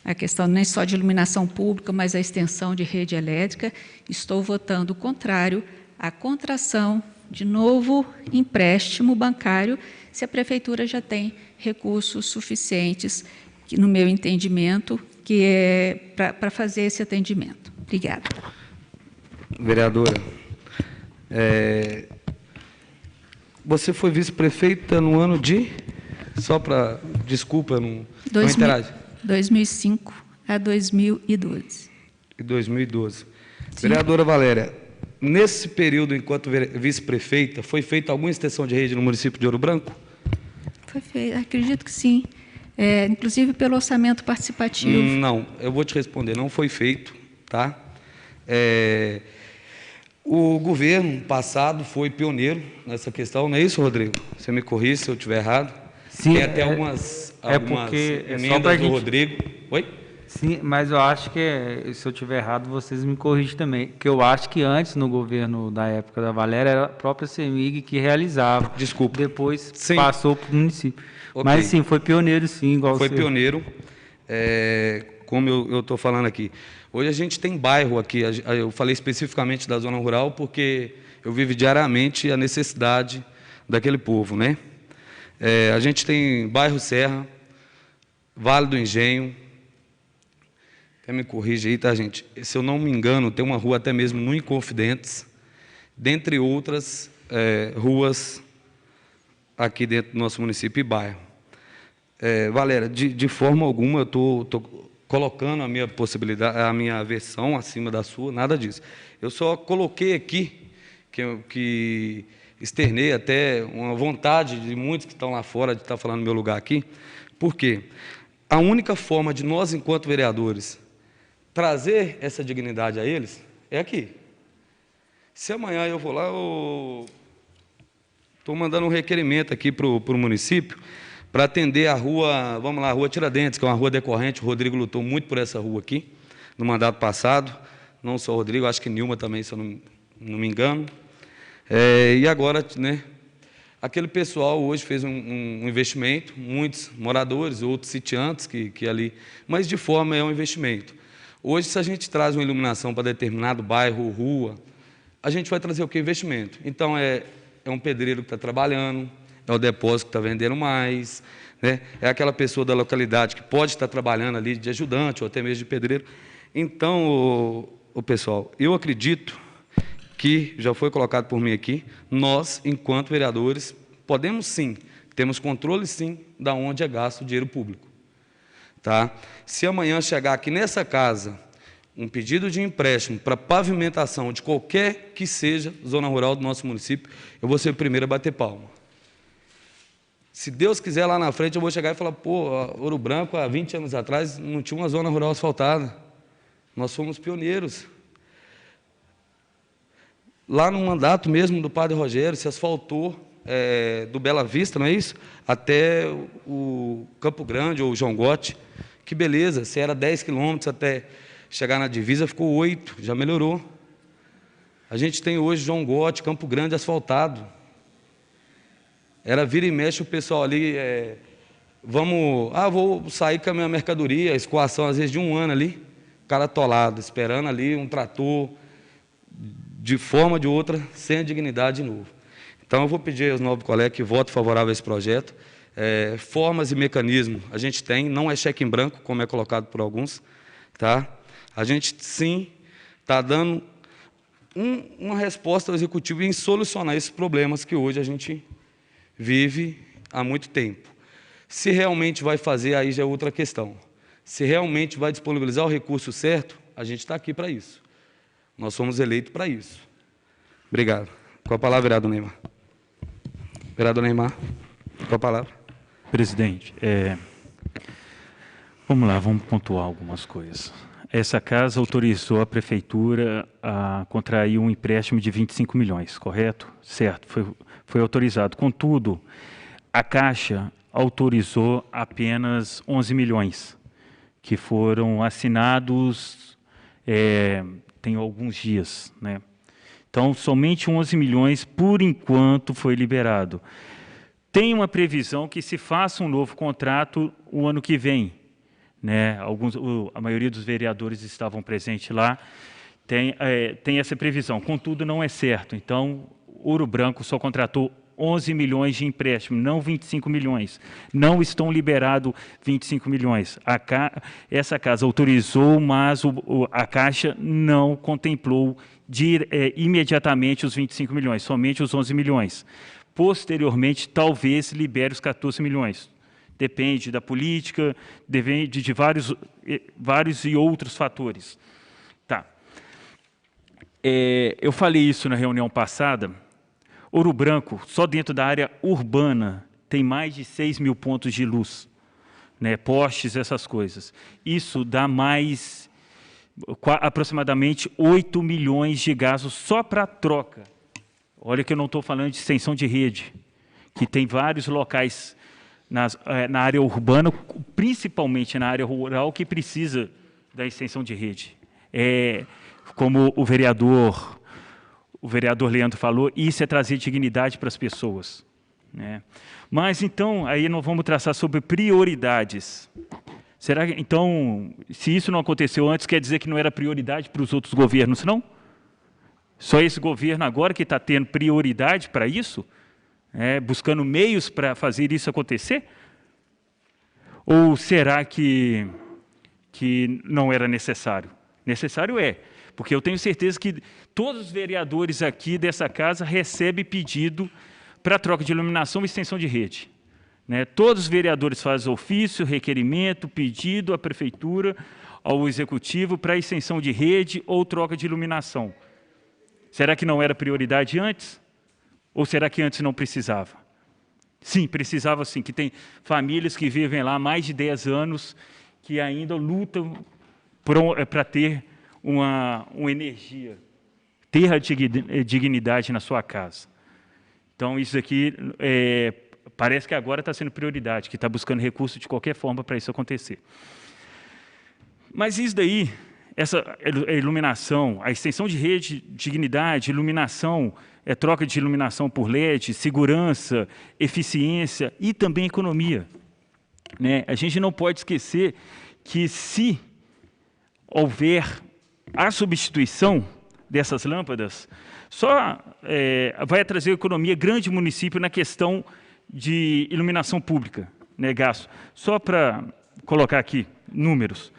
a questão nem só de iluminação pública, mas a extensão de rede elétrica. Estou votando contrário à contração de novo empréstimo bancário, se a Prefeitura já tem recursos suficientes, que, no meu entendimento, que é para fazer esse atendimento. Obrigada. Vereadora, você foi vice-prefeita no ano de... Só para... Desculpa, não interage. 2005 a 2012. E 2012. Sim. Vereadora Valéria, nesse período, enquanto vice-prefeita, foi feita alguma extensão de rede no município de Ouro Branco? Foi feita, acredito que sim. Inclusive pelo orçamento participativo. Não, eu vou te responder, não foi feito, tá? O governo passado foi pioneiro nessa questão, não é isso, Rodrigo? Você me corrija se eu estiver errado. Sim, tem até algumas porque emendas do Rodrigo. Oi? Sim, mas eu acho que, se eu estiver errado, vocês me corrigem também, que eu acho que antes, no governo da época da Valéria, era a própria CEMIG que realizava. Desculpa. Depois sim. Passou para o município. Okay. Mas sim, foi pioneiro, sim, igual foi pioneiro, como eu estou falando aqui. Hoje a gente tem bairro aqui, eu falei especificamente da zona rural, porque eu vivo diariamente a necessidade daquele povo, né? A gente tem bairro Serra, Vale do Engenho, até me corrija aí, tá, gente? Se eu não me engano, tem uma rua até mesmo no Inconfidentes, dentre outras ruas aqui dentro do nosso município e bairro. Valéria, de forma alguma eu estou colocando a minha possibilidade, a minha versão acima da sua, nada disso. Eu só coloquei aqui, que externei até uma vontade de muitos que estão lá fora de estar falando no meu lugar aqui, porque a única forma de nós, enquanto vereadores, trazer essa dignidade a eles é aqui. Se amanhã eu vou lá, estou mandando um requerimento aqui para o município para atender a rua, vamos lá, a Rua Tiradentes, que é uma rua decorrente. O Rodrigo lutou muito por essa rua aqui, no mandato passado. Não só o Rodrigo, acho que Nilma também, se eu não me engano. E agora, né, aquele pessoal hoje fez um investimento, muitos moradores, outros sitiantes que ali, mas de forma é um investimento. Hoje, se a gente traz uma iluminação para determinado bairro ou rua, a gente vai trazer o quê? Investimento. Então, é um pedreiro que está trabalhando, é o depósito que está vendendo mais, né? É aquela pessoa da localidade que pode estar trabalhando ali de ajudante ou até mesmo de pedreiro. Então, pessoal, eu acredito que, já foi colocado por mim aqui, nós, enquanto vereadores, podemos sim, temos controle sim, de onde é gasto o dinheiro público. Tá? Se amanhã chegar aqui nessa casa um pedido de empréstimo para pavimentação de qualquer que seja zona rural do nosso município, eu vou ser o primeiro a bater palma. Se Deus quiser, lá na frente, eu vou chegar e falar, pô, Ouro Branco, há 20 anos atrás, não tinha uma zona rural asfaltada. Nós fomos pioneiros. Lá no mandato mesmo do padre Rogério, se asfaltou do Bela Vista, não é isso? Até o Campo Grande ou o João Gotti. Que beleza, se era 10 quilômetros até chegar na divisa, ficou 8, já melhorou. A gente tem hoje João Gotti, Campo Grande asfaltado. Era vira e mexe o pessoal ali, vou sair com a minha mercadoria, a escoação às vezes de 1 ano ali, o cara atolado, esperando ali um trator, de forma ou de outra, sem a dignidade de novo. Então, eu vou pedir aos nobres colegas que votem favorável a esse projeto. Formas e mecanismos a gente tem, não é cheque em branco, como é colocado por alguns. Tá? A gente, sim, está dando uma resposta ao Executivo em solucionar esses problemas que hoje a gente vive há muito tempo. Se realmente vai fazer, aí já é outra questão. Se realmente vai disponibilizar o recurso certo, a gente está aqui para isso. Nós fomos eleitos para isso. Obrigado. Com a palavra, vereador Neymar. Vereador Neymar, com a palavra. Presidente, vamos lá, vamos pontuar algumas coisas. Essa casa autorizou a prefeitura a contrair um empréstimo de 25 milhões, correto? Certo, foi autorizado. Contudo, a Caixa autorizou apenas 11 milhões, que foram assinados tem alguns dias, né? Então, somente 11 milhões, por enquanto, foi liberado. Tem uma previsão que se faça um novo contrato o ano que vem, né? A maioria dos vereadores estavam presentes lá, tem essa previsão, contudo, não é certo. Então, Ouro Branco só contratou 11 milhões de empréstimo, não 25 milhões. Não estão liberados 25 milhões. Essa casa autorizou, mas a Caixa não contemplou imediatamente os 25 milhões, somente os 11 milhões. Posteriormente, talvez libere os 14 milhões. Depende da política, depende de vários e outros fatores. Tá. Eu falei isso na reunião passada. Ouro Branco, só dentro da área urbana, tem mais de 6 mil pontos de luz, né, postes, essas coisas. Isso dá mais, aproximadamente 8 milhões de gastos só para troca. Olha que eu não estou falando de extensão de rede, que tem vários locais na área urbana, principalmente na área rural, que precisa da extensão de rede. Como o vereador Leandro falou, isso é trazer dignidade para as pessoas, né? Mas, então, aí nós vamos traçar sobre prioridades. Será que, então, se isso não aconteceu antes, quer dizer que não era prioridade para os outros governos, não? Só esse governo agora que está tendo prioridade para isso? Buscando meios para fazer isso acontecer? Ou será que não era necessário? Necessário é, porque eu tenho certeza que todos os vereadores aqui dessa casa recebem pedido para troca de iluminação e extensão de rede, né? Todos os vereadores fazem ofício, requerimento, pedido à prefeitura, ao executivo para extensão de rede ou troca de iluminação. Será que não era prioridade antes? Ou será que antes não precisava? Sim, precisava sim, que tem famílias que vivem lá há mais de 10 anos que ainda lutam para ter uma energia, ter a dignidade na sua casa. Então, isso aqui parece que agora está sendo prioridade, que está buscando recurso de qualquer forma para isso acontecer. Mas isso daí, essa iluminação, a extensão de rede, dignidade, iluminação, troca de iluminação por LED, segurança, eficiência e também economia, né? A gente não pode esquecer que se houver a substituição dessas lâmpadas, vai trazer economia grande município na questão de iluminação pública, né, gasto. Só para colocar aqui números.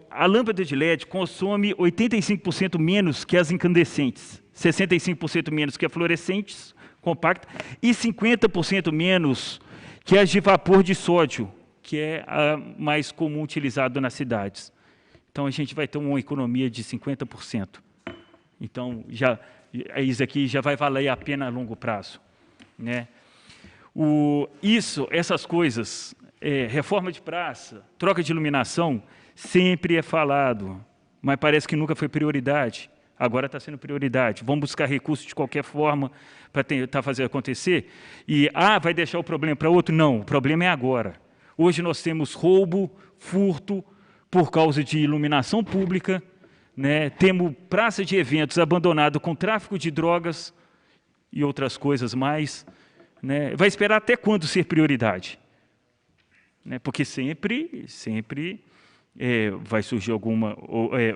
A lâmpada de LED consome 85% menos que as incandescentes, 65% menos que as fluorescentes, compacta, e 50% menos que as de vapor de sódio, que é a mais comum utilizada nas cidades. Então, a gente vai ter uma economia de 50%. Então, isso aqui já vai valer a pena a longo prazo, né? Essas coisas, reforma de praça, troca de iluminação, sempre é falado, mas parece que nunca foi prioridade. Agora está sendo prioridade. Vamos buscar recursos de qualquer forma para tentar fazer acontecer. E, vai deixar o problema para outro? Não, o problema é agora. Hoje nós temos roubo, furto, por causa de iluminação pública, né? Temos praça de eventos abandonada com tráfico de drogas e outras coisas mais. Né? Vai esperar até quando ser prioridade? Né? Porque sempre vai surgir alguma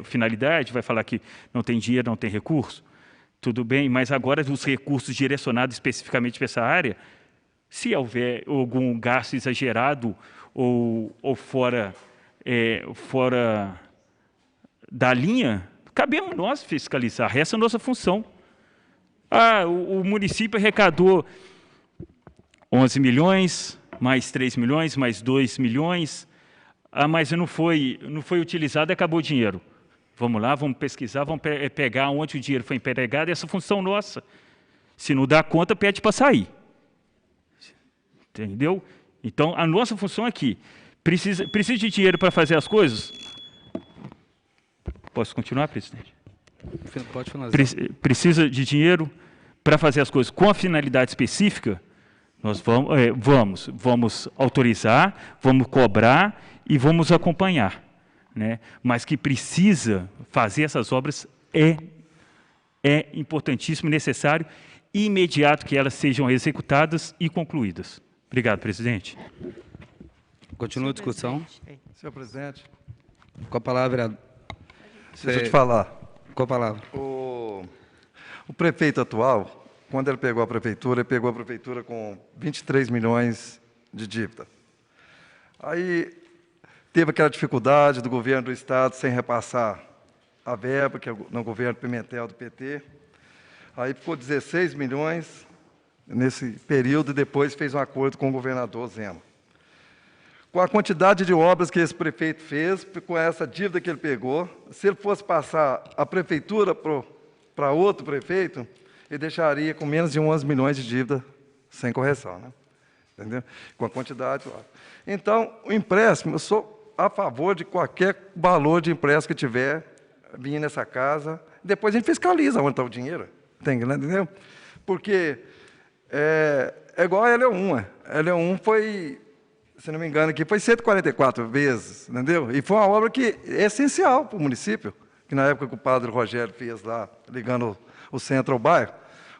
finalidade, vai falar que não tem dinheiro, não tem recurso. Tudo bem, mas agora os recursos direcionados especificamente para essa área, se houver algum gasto exagerado ou fora da linha, cabemos nós fiscalizar, essa é a nossa função. O município arrecadou 11 milhões, mais 3 milhões, mais 2 milhões, mas não foi utilizado e acabou o dinheiro. Vamos lá, vamos pesquisar, vamos pegar onde o dinheiro foi empregado, essa função nossa. Se não dá conta, pede para sair. Entendeu? Então, a nossa função aqui, precisa de dinheiro para fazer as coisas? Posso continuar, presidente? Pode finalizar. Precisa de dinheiro para fazer as coisas com a finalidade específica? Nós vamos autorizar, vamos cobrar e vamos acompanhar. Né? Mas que precisa fazer essas obras é importantíssimo, necessário e imediato que elas sejam executadas e concluídas. Obrigado, presidente. Continua a discussão. Senhor presidente. Com a palavra, vereador. Deixa eu te falar. Com a palavra. O prefeito atual, quando ele pegou a prefeitura com 23 milhões de dívida. Aí teve aquela dificuldade do governo do Estado sem repassar a verba, que é no governo Pimentel do PT. Aí ficou 16 milhões nesse período e depois fez um acordo com o governador Zema. Com a quantidade de obras que esse prefeito fez, com essa dívida que ele pegou, se ele fosse passar a prefeitura para outro prefeito, ele deixaria com menos de 11 milhões de dívida sem correção, né? Entendeu? Com a quantidade. Então, o empréstimo, eu sou a favor de qualquer valor de empréstimo que tiver vindo nessa casa. Depois a gente fiscaliza onde está o dinheiro. Entendeu? Porque é igual a LE1. A LE1 foi, se não me engano, aqui foi 144 vezes, entendeu? E foi uma obra que é essencial para o município, que na época que o padre Rogério fez lá, ligando o centro ao bairro,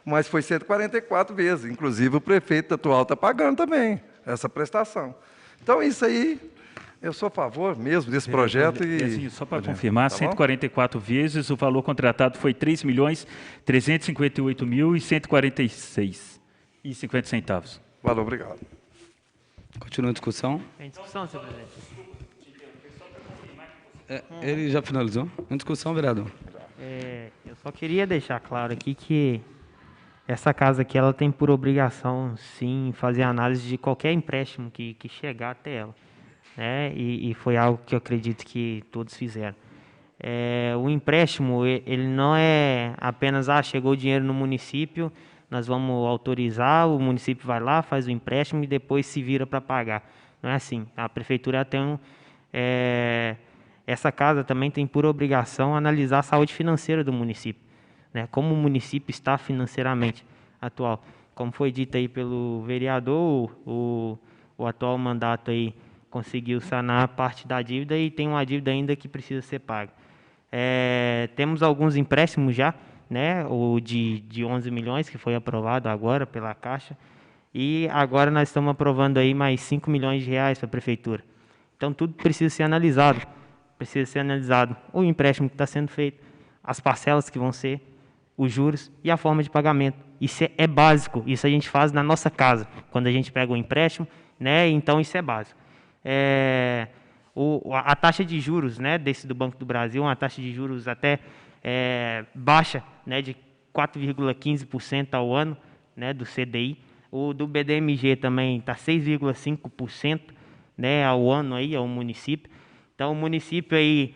mas foi 144 vezes. Inclusive, o prefeito atual está pagando também essa prestação. Então, isso aí, eu sou a favor mesmo desse projeto. Só para confirmar, tá 144 vezes, o valor contratado foi R$ 3.358.146,50. Valeu, obrigado. Continua a discussão. Tem discussão, senhor presidente? Ele já finalizou? Em discussão, vereador. Eu só queria deixar claro aqui que essa casa aqui ela tem por obrigação, sim, fazer análise de qualquer empréstimo que chegar até ela. Né? E foi algo que eu acredito que todos fizeram. O empréstimo, ele não é apenas, chegou o dinheiro no município, nós vamos autorizar, o município vai lá, faz o empréstimo e depois se vira para pagar. Não é assim. A prefeitura tem essa casa também tem por obrigação analisar a saúde financeira do município, né? Como o município está financeiramente atual. Como foi dito aí pelo vereador, o atual mandato aí conseguiu sanar parte da dívida e tem uma dívida ainda que precisa ser paga. Temos alguns empréstimos já, né? O de 11 milhões, que foi aprovado agora pela Caixa, e agora nós estamos aprovando aí mais 5 milhões de reais para a prefeitura. Então, tudo precisa ser analisado. precisa ser analisado o empréstimo que está sendo feito, as parcelas que vão ser, os juros e a forma de pagamento. Isso é básico, isso a gente faz na nossa casa, quando a gente pega o empréstimo, né? Então isso é básico. A taxa de juros, né, do Banco do Brasil, uma taxa de juros até baixa, né, de 4,15% ao ano, né, do CDI. O do BDMG também está 6,5%, né, ao ano aí, ao município. Então o município aí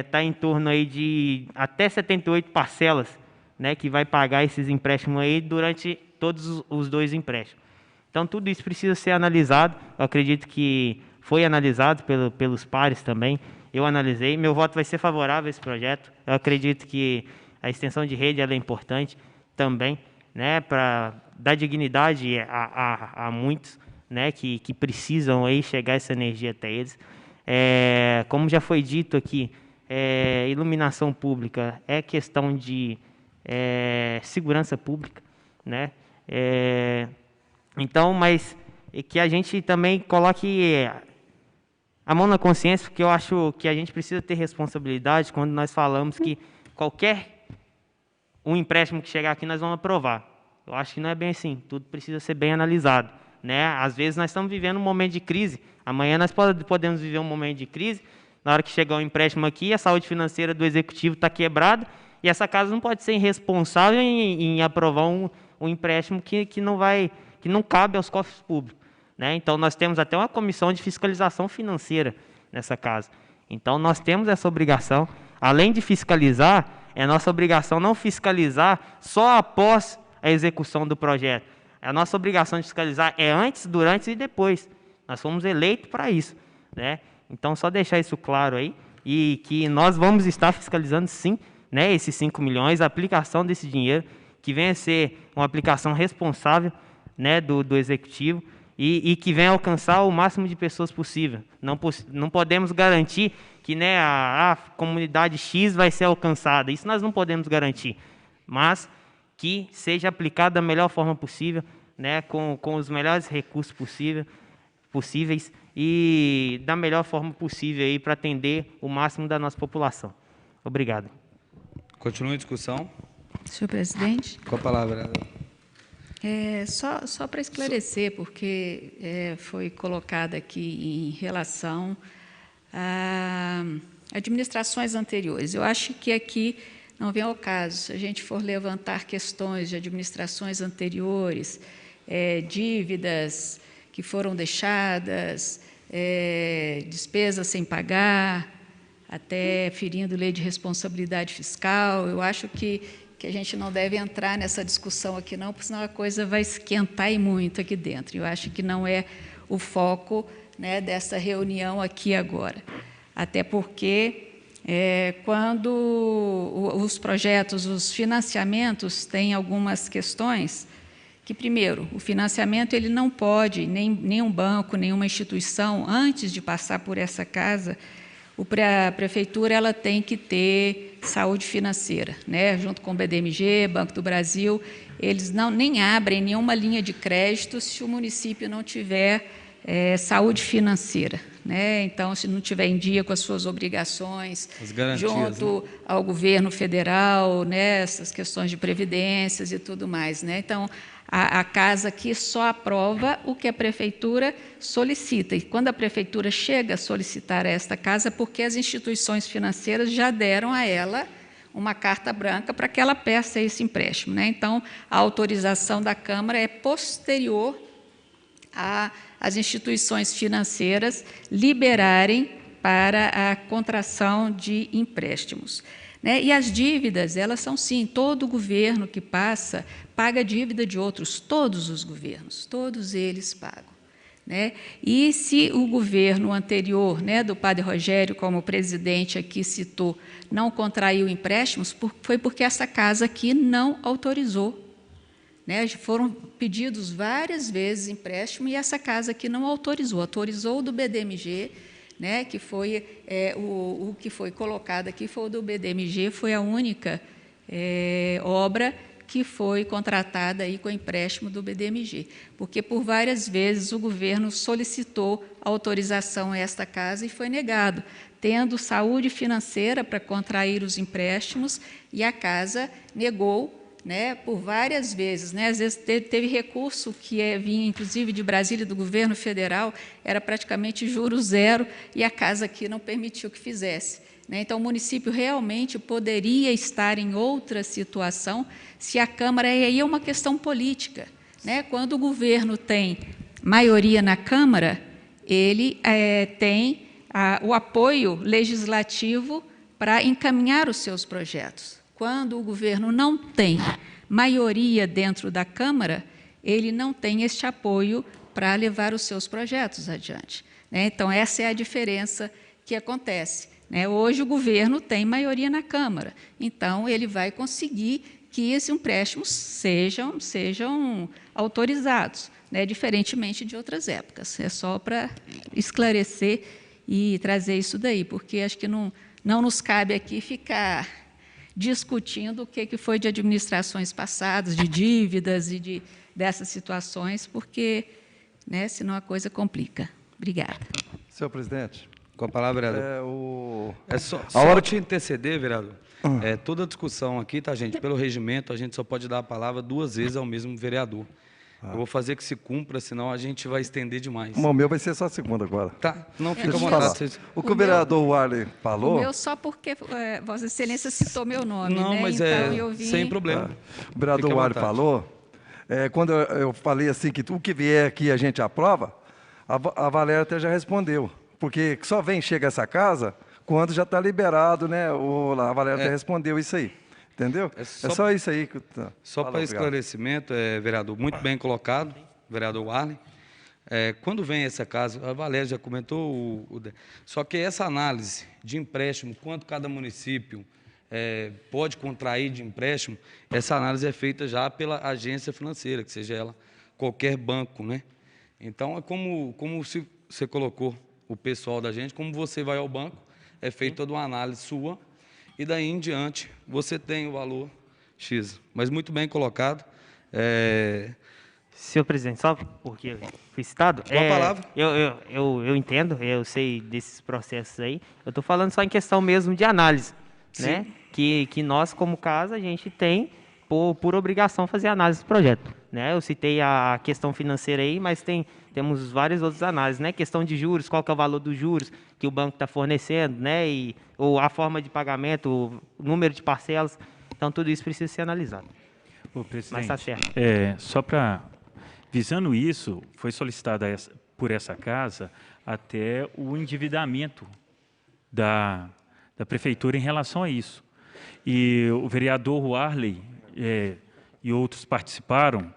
está em torno aí de até 78 parcelas, né, que vai pagar esses empréstimos aí durante todos os 2 empréstimos. Então tudo isso precisa ser analisado. Eu acredito que foi analisado pelos pares também. Eu analisei, meu voto vai ser favorável a esse projeto. Eu acredito que a extensão de rede ela é importante também, né, para dar dignidade a muitos, né, que precisam aí chegar essa energia até eles. Como já foi dito aqui, iluminação pública é questão de segurança pública, né? Então, mas que a gente também coloque a mão na consciência, porque eu acho que a gente precisa ter responsabilidade quando nós falamos que qualquer empréstimo que chegar aqui nós vamos aprovar. Eu acho que não é bem assim, tudo precisa ser bem analisado, né? Às vezes nós estamos vivendo um momento de crise, amanhã nós podemos viver um momento de crise, na hora que chegar um empréstimo aqui, a saúde financeira do executivo está quebrada, e essa casa não pode ser irresponsável em aprovar um empréstimo que não cabe aos cofres públicos, né? Então, nós temos até uma comissão de fiscalização financeira nessa casa. Então, nós temos essa obrigação. Além de fiscalizar, é nossa obrigação não fiscalizar só após a execução do projeto. A nossa obrigação de fiscalizar é antes, durante e depois. Nós fomos eleitos para isso, né? Então, só deixar isso claro aí, e que nós vamos estar fiscalizando, sim, né, esses 5 milhões, a aplicação desse dinheiro, que venha a ser uma aplicação responsável, né, do executivo, e que venha alcançar o máximo de pessoas possível. Não podemos garantir que, né, a comunidade X vai ser alcançada. Isso nós não podemos garantir. Mas que seja aplicado da melhor forma possível, né, com os melhores recursos possíveis e da melhor forma possível aí para atender o máximo da nossa população. Obrigado. Continua a discussão. Senhor presidente. Com a palavra. Só para esclarecer, porque foi colocado aqui em relação a administrações anteriores. Eu acho que aqui não vem ao caso, se a gente for levantar questões de administrações anteriores, dívidas que foram deixadas, despesas sem pagar, até ferindo lei de responsabilidade fiscal. Eu acho que a gente não deve entrar nessa discussão aqui, não, porque senão a coisa vai esquentar e muito aqui dentro. Eu acho que não é o foco, né, dessa reunião aqui agora. Até porque, quando os projetos, os financiamentos, têm algumas questões que, primeiro, o financiamento ele não pode, nem um banco, nenhuma instituição, antes de passar por essa casa, a prefeitura ela tem que ter saúde financeira, né? Junto com o BDMG, Banco do Brasil, eles nem abrem nenhuma linha de crédito se o município não tiver saúde financeira, né? Então, se não tiver em dia com as suas obrigações, junto, né, ao governo federal, né, essas questões de previdências e tudo mais, né? Então, a casa aqui só aprova o que a prefeitura solicita. E quando a prefeitura chega a solicitar esta casa, porque as instituições financeiras já deram a ela uma carta branca para que ela peça esse empréstimo, né? Então, a autorização da Câmara é posterior às instituições financeiras liberarem para a contração de empréstimos, né? E as dívidas, elas são, sim, todo governo que passa paga dívida de outros, todos os governos, todos eles pagam, né? E se o governo anterior, né, do padre Rogério, como o presidente aqui citou, não contraiu empréstimos, foi porque essa casa aqui não autorizou, né? Foram pedidos várias vezes empréstimo e essa casa aqui não autorizou, autorizou o do BDMG, né, que foi o que foi colocado aqui, foi o do BDMG, foi a única obra que foi contratada aí com o empréstimo do BDMG, porque por várias vezes o governo solicitou autorização a esta casa e foi negado, tendo saúde financeira para contrair os empréstimos, e a casa negou, né, por várias vezes, né? Às vezes teve recurso que vinha, inclusive, de Brasília, do governo federal, era praticamente juros zero, e a casa aqui não permitiu que fizesse, né? Então, o município realmente poderia estar em outra situação se a Câmara, e aí é uma questão política, né? Quando o governo tem maioria na Câmara, ele tem o apoio legislativo para encaminhar os seus projetos. Quando o governo não tem maioria dentro da Câmara, ele não tem este apoio para levar os seus projetos adiante, né? Então, essa é a diferença que acontece, né? Hoje, o governo tem maioria na Câmara, então, ele vai conseguir que esses empréstimos sejam autorizados, né? Diferentemente de outras épocas. É só para esclarecer e trazer isso daí, porque acho que não nos cabe aqui ficar discutindo o que foi de administrações passadas, de dívidas e dessas situações, porque, né, senão a coisa complica. Obrigada. Senhor presidente. Com a palavra, vereador. Só te interceder, vereador. Toda discussão aqui, tá, gente? Pelo regimento, a gente só pode dar a palavra 2 vezes ao mesmo vereador. Eu vou fazer que se cumpra, senão a gente vai estender demais. O meu vai ser só a segunda agora. Tá, não fica à Deixa eu vontade. falar. O que o vereador Warley falou... O meu só porque Vossa Excelência citou meu nome, não, né? mas então, eu vim... sem problema. O vereador Warley falou, quando eu falei assim, que tudo que vier aqui a gente aprova, a Valéria até já respondeu. Porque só chega essa casa quando já está liberado, né? A Valéria até respondeu isso aí. Entendeu? É só isso aí. Só para esclarecimento, vereador, muito bem colocado, vereador Warley. Quando vem essa casa, a Valéria já comentou, só que essa análise de empréstimo, quanto cada município pode contrair de empréstimo, essa análise é feita já pela agência financeira, que seja ela qualquer banco, né? Então, é como se você colocou o pessoal da gente, como você vai ao banco, é feita toda uma análise sua, e daí em diante você tem o valor X. Mas muito bem colocado. Senhor presidente, só porque eu fui citado. Com a palavra. Eu entendo, eu sei desses processos aí. Eu estou falando só em questão mesmo de análise, né? Que nós, como casa, a gente tem por obrigação fazer análise do projeto, né? Eu citei a questão financeira aí, mas temos várias outras análises, né? Questão de juros, qual que é o valor dos juros que o banco está fornecendo, né? Ou a forma de pagamento, o número de parcelas. Então, tudo isso precisa ser analisado. Presidente, mas está certo. Só para... Visando isso, foi solicitada por essa casa até o endividamento da prefeitura em relação a isso. E o vereador Warley e outros participaram.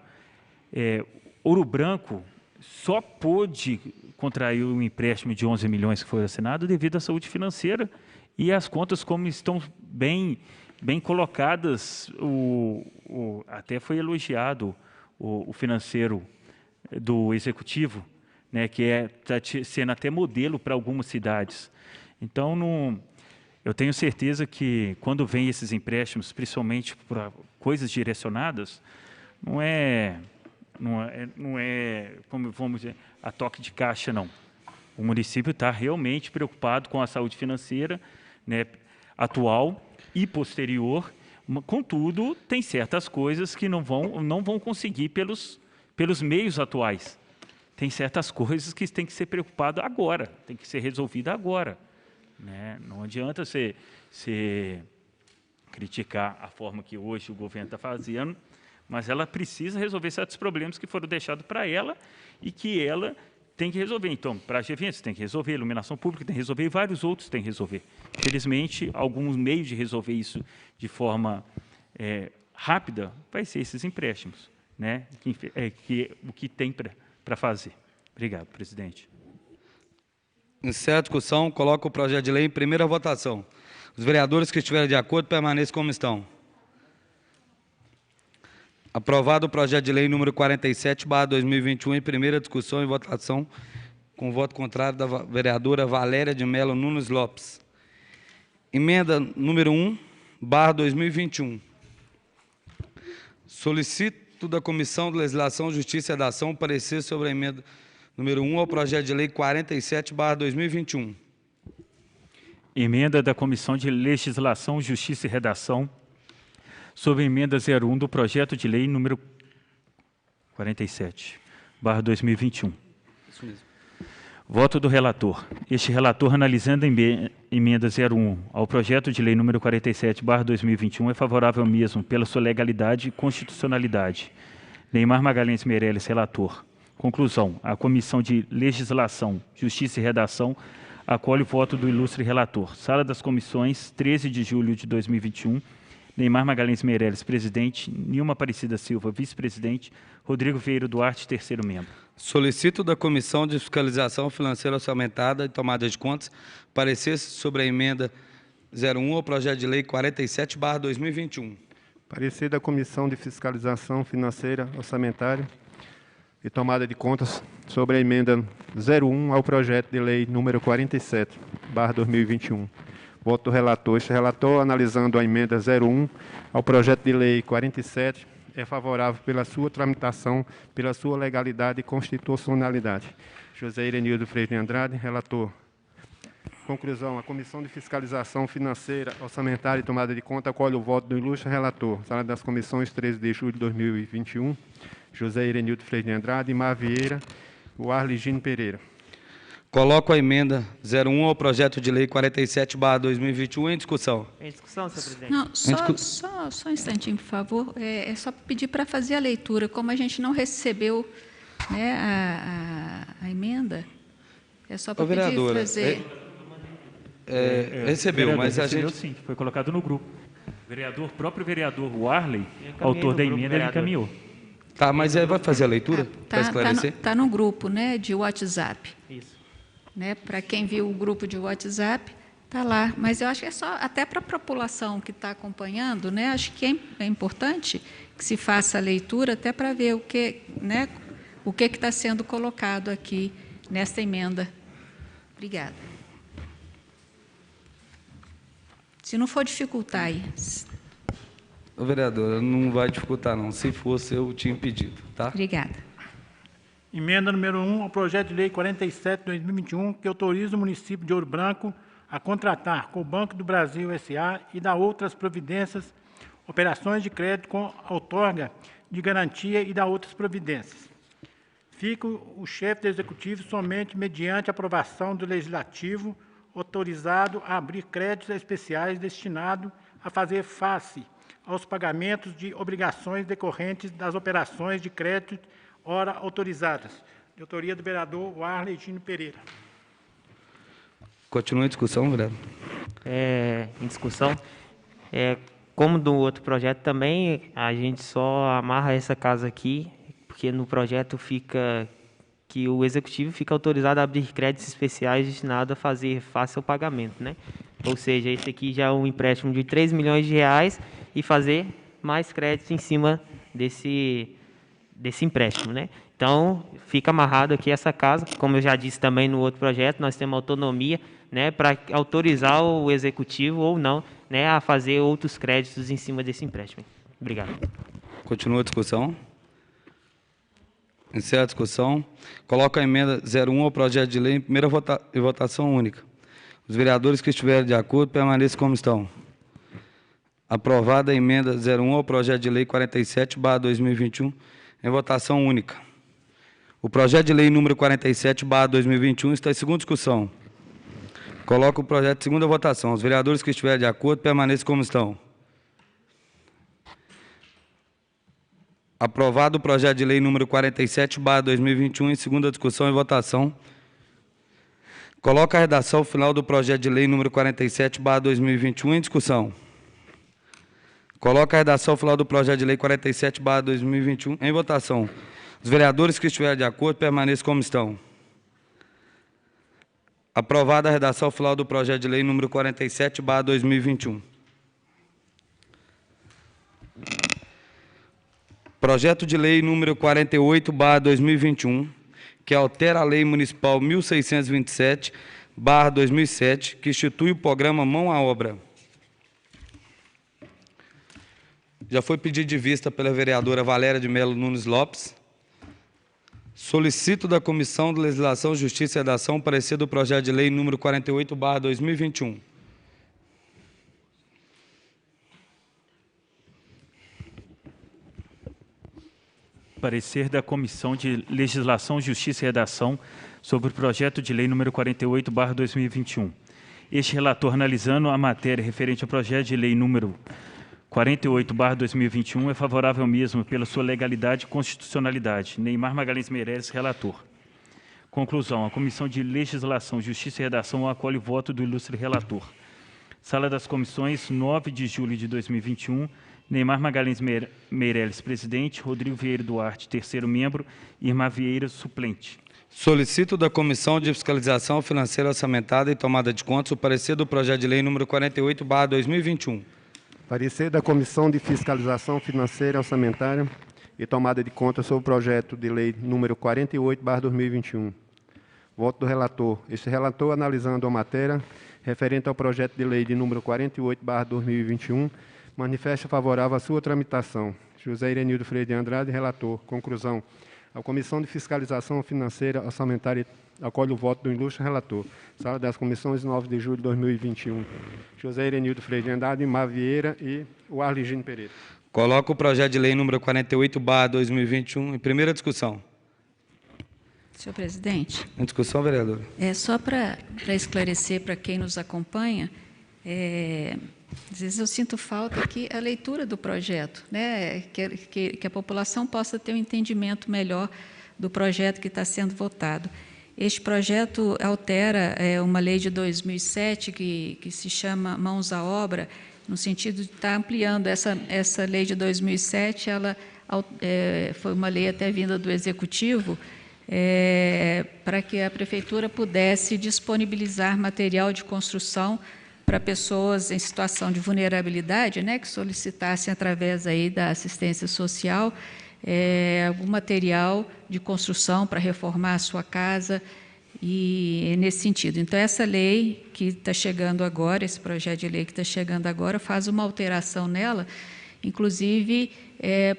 Ouro Branco só pôde contrair um empréstimo de 11 milhões que foi assinado devido à saúde financeira e as contas como estão bem colocadas. Até foi elogiado o financeiro do executivo, né, que está sendo até modelo para algumas cidades. Então, eu tenho certeza que quando vem esses empréstimos, principalmente para coisas direcionadas, não é como vamos dizer, a toque de caixa, não. O município está realmente preocupado com a saúde financeira, né, atual e posterior. Contudo, tem certas coisas que não vão conseguir pelos meios atuais. Tem certas coisas que tem que ser preocupado agora, tem que ser resolvida agora, né? Não adianta você criticar a forma que hoje o governo está fazendo, mas ela precisa resolver certos problemas que foram deixados para ela e que ela tem que resolver. Então, para a GV, tem que resolver, iluminação pública tem que resolver e vários outros tem que resolver. Infelizmente, alguns meios de resolver isso de forma rápida vai ser esses empréstimos, né? O que tem para fazer. Obrigado, presidente. Encerra a discussão, coloca o projeto de lei em primeira votação. Os vereadores que estiverem de acordo permaneçam como estão. Aprovado o projeto de lei número 47/2021 em primeira discussão e votação, com voto contrário da vereadora Valéria de Mello Nunes Lopes. Emenda número 1/2021. Solicito da Comissão de Legislação, Justiça e Redação parecer sobre a emenda número 1 ao projeto de lei 47/2021. Emenda da Comissão de Legislação, Justiça e Redação sobre a emenda 01 do projeto de lei número 47/2021. Isso mesmo. Voto do relator. Este relator, analisando a emenda 01 ao projeto de lei número 47/2021, é favorável mesmo pela sua legalidade e constitucionalidade. Neymar Magalhães Meirelles, relator. Conclusão. A Comissão de Legislação, Justiça e Redação acolhe o voto do ilustre relator. Sala das Comissões, 13 de julho de 2021. Neymar Magalhães Meirelles, presidente. Nilma Aparecida Silva, vice-presidente. Rodrigo Vieira Duarte, terceiro membro. Solicito da Comissão de Fiscalização Financeira Orçamentada e Tomada de Contas parecer sobre a emenda 01 ao projeto de lei 47/2021. Parecer da Comissão de Fiscalização Financeira Orçamentária e Tomada de Contas sobre a emenda 01 ao projeto de lei número 47/2021. Voto do relator. Este relator, analisando a emenda 01 ao projeto de lei 47, é favorável pela sua tramitação, pela sua legalidade e constitucionalidade. José Irenildo Freire de Andrade, relator. Conclusão. A Comissão de Fiscalização Financeira, Orçamentária e Tomada de Conta acolhe o voto do ilustre relator. Sala das Comissões, 13 de julho de 2021. José Irenildo Freire de Andrade, Mar Vieira, Warley Gino Pereira. Coloco a emenda 01 ao projeto de lei 47/2021 em discussão. Em discussão, senhor presidente. Não, só um instantinho, por favor. É só pedir para fazer a leitura. Como a gente não recebeu, né, a emenda, é só para pedir para fazer. Recebeu, mas a recebeu, gente... sim, foi colocado no grupo. Próprio vereador Warley, autor da emenda, ele encaminhou. Tá, mas aí vai fazer a leitura para esclarecer? Tá no grupo, né, de WhatsApp. Isso. Né, para quem viu o grupo de WhatsApp, está lá. Mas eu acho que é só, até para a população que está acompanhando, né, acho que é importante que se faça a leitura, até para ver o que está sendo colocado aqui nesta emenda. Obrigada. Se não for dificultar aí. Ô, vereadora, não vai dificultar, não. Se fosse, eu tinha pedido, tá? Obrigada. Emenda número 1 ao projeto de lei 47/2021, que autoriza o município de Ouro Branco a contratar com o Banco do Brasil S.A. e dar outras providências, operações de crédito com outorga de garantia e dar outras providências. Fica o chefe do Executivo somente mediante aprovação do Legislativo autorizado a abrir créditos especiais destinados a fazer face aos pagamentos de obrigações decorrentes das operações de crédito ora autorizadas. De autoria do vereador Warley Gino Pereira. Continua a discussão, vereador. Em discussão. Como do outro projeto também, a gente só amarra essa casa aqui, porque no projeto fica que o Executivo fica autorizado a abrir créditos especiais destinados a fazer face ao pagamento, né? Ou seja, esse aqui já é um empréstimo de R$3 milhões e fazer mais créditos em cima desse empréstimo, né? Então, fica amarrado aqui essa casa, como eu já disse também no outro projeto, nós temos autonomia, né, para autorizar o Executivo ou não, né, a fazer outros créditos em cima desse empréstimo. Obrigado. Continua a discussão. Encerra a discussão. Coloco a emenda 01 ao projeto de lei em primeira votação única. Os vereadores que estiverem de acordo permaneçam como estão. Aprovada a emenda 01 ao projeto de lei 47/2021 em votação única. O projeto de lei número 47/2021 está em segunda discussão. Coloco o projeto em segunda votação. Os vereadores que estiverem de acordo permaneçam como estão. Aprovado o projeto de lei número 47/2021 em segunda discussão e votação. Coloco a redação final do projeto de lei número 47/2021 em discussão. Coloco a redação final do projeto de lei 47/2021 em votação. Os vereadores que estiverem de acordo permaneçam como estão. Aprovada a redação final do projeto de lei número 47/2021. Projeto de lei número 48/2021, que altera a lei municipal 1627/2007, que institui o programa Mão à Obra. Já foi pedido de vista pela vereadora Valéria de Melo Nunes Lopes. Solicito da Comissão de Legislação, Justiça e Redação o parecer do projeto de lei número 48/2021. Parecer da Comissão de Legislação, Justiça e Redação sobre o projeto de lei número 48/2021. Este relator, analisando a matéria referente ao projeto de lei número 48/2021, é favorável mesmo pela sua legalidade e constitucionalidade. Neymar Magalhães Meireles, relator. Conclusão. A Comissão de Legislação, Justiça e Redação acolhe o voto do ilustre relator. Sala das Comissões, 9 de julho de 2021, Neymar Magalhães Meireles, presidente, Rodrigo Vieira Duarte, terceiro membro, Irma Vieira, suplente. Solicito da Comissão de Fiscalização Financeira Orçamentária e Tomada de Contas o parecer do projeto de lei número 48/2021. Parecer da Comissão de Fiscalização Financeira Orçamentária e Tomada de Contas sobre o projeto de lei número 48/2021. Voto do relator. Este relator, analisando a matéria referente ao projeto de lei de número 48/2021, manifesta favorável à sua tramitação. José Irenildo Freire de Andrade, relator. Conclusão. A Comissão de Fiscalização Financeira Orçamentária acolhe o voto do ilustre relator. Sala das Comissões, 9 de julho de 2021. José Irenildo Freire de Andrade, Irma Vieira e o Arligino Pereira. Coloco o projeto de lei número 48/2021 em primeira discussão. Senhor presidente. Em discussão, vereador. Só para esclarecer para quem nos acompanha, às vezes eu sinto falta aqui a leitura do projeto, né? Que a população possa ter um entendimento melhor do projeto que está sendo votado. Este projeto altera uma lei de 2007 que se chama Mãos à Obra, no sentido de estar ampliando essa lei de 2007, ela foi uma lei até vinda do Executivo, para que a Prefeitura pudesse disponibilizar material de construção para pessoas em situação de vulnerabilidade, né, que solicitassem através aí da assistência social algum material de construção para reformar a sua casa, e nesse sentido. Então, essa lei que está chegando agora, esse projeto de lei que está chegando agora, faz uma alteração nela, inclusive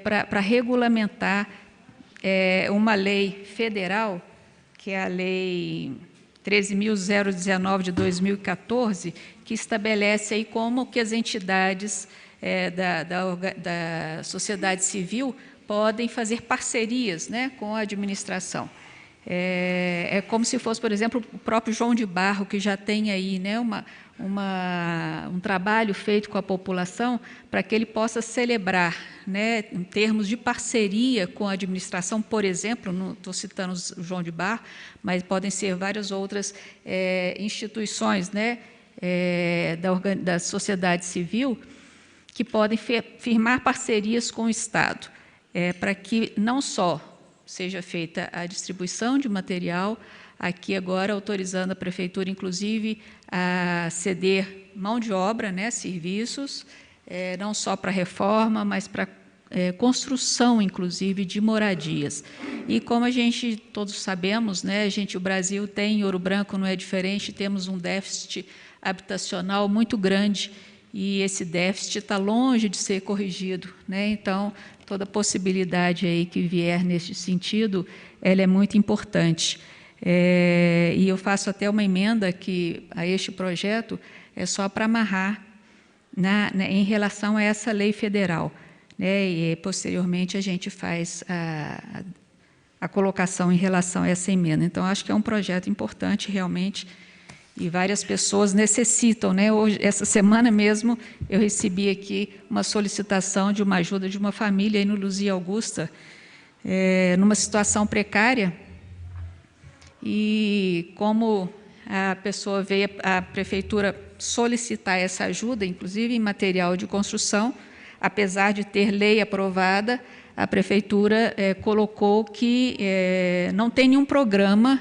para regulamentar uma lei federal, que é a Lei 13.019 de 2014, que estabelece aí como que as entidades da sociedade civil podem fazer parcerias, né, com a administração. É como se fosse, por exemplo, o próprio João de Barro, que já tem aí, né, um trabalho feito com a população para que ele possa celebrar, né, em termos de parceria com a administração, por exemplo, não estou citando o João de Barro, mas podem ser várias outras instituições, né, da sociedade civil, que podem firmar parcerias com o Estado, para que não só seja feita a distribuição de material, aqui agora autorizando a Prefeitura, inclusive, a ceder mão de obra, né, serviços, não só para reforma, mas para construção, inclusive, de moradias. E como a gente todos sabemos, né, o Brasil tem, Ouro Branco não é diferente, temos um déficit habitacional muito grande, e esse déficit está longe de ser corrigido, né? Então, toda possibilidade aí que vier neste sentido, ela é muito importante. E eu faço até uma emenda aqui a este projeto, só para amarrar em relação a essa lei federal, né? E posteriormente a gente faz a colocação em relação a essa emenda. Então, acho que é um projeto importante realmente, e várias pessoas necessitam, né? Hoje, essa semana mesmo, eu recebi aqui uma solicitação de uma ajuda de uma família aí no Luzia Augusta, numa situação precária, e como a pessoa veio à Prefeitura solicitar essa ajuda, inclusive em material de construção, apesar de ter lei aprovada, a Prefeitura colocou que não tem nenhum programa,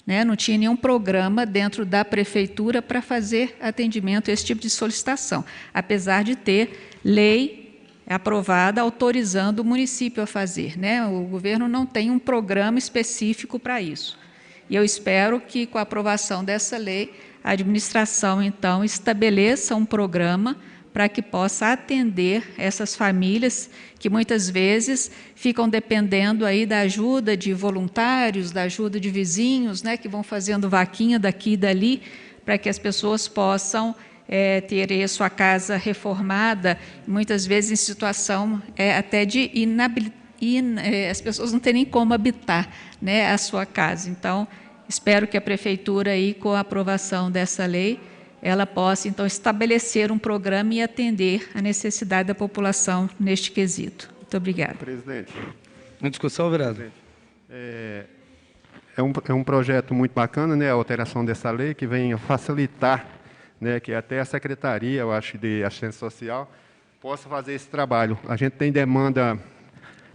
né, não tinha nenhum programa dentro da Prefeitura para fazer atendimento a esse tipo de solicitação, apesar de ter lei aprovada autorizando o município a fazer, né? O governo não tem um programa específico para isso. E eu espero que, com a aprovação dessa lei, a administração, então, estabeleça um programa para que possa atender essas famílias que muitas vezes ficam dependendo aí da ajuda de voluntários, da ajuda de vizinhos, né, que vão fazendo vaquinha daqui e dali, para que as pessoas possam ter a sua casa reformada, muitas vezes em situação até de as pessoas não têm nem como habitar, né, a sua casa. Então, espero que a Prefeitura, aí, com a aprovação dessa lei, ela possa, então, estabelecer um programa e atender a necessidade da população neste quesito. Muito obrigada. Presidente. Em discussão, vereador. É um projeto muito bacana, né, a alteração dessa lei, que vem facilitar, né, que até a Secretaria, eu acho, de Assistência Social, possa fazer esse trabalho. A gente tem demanda,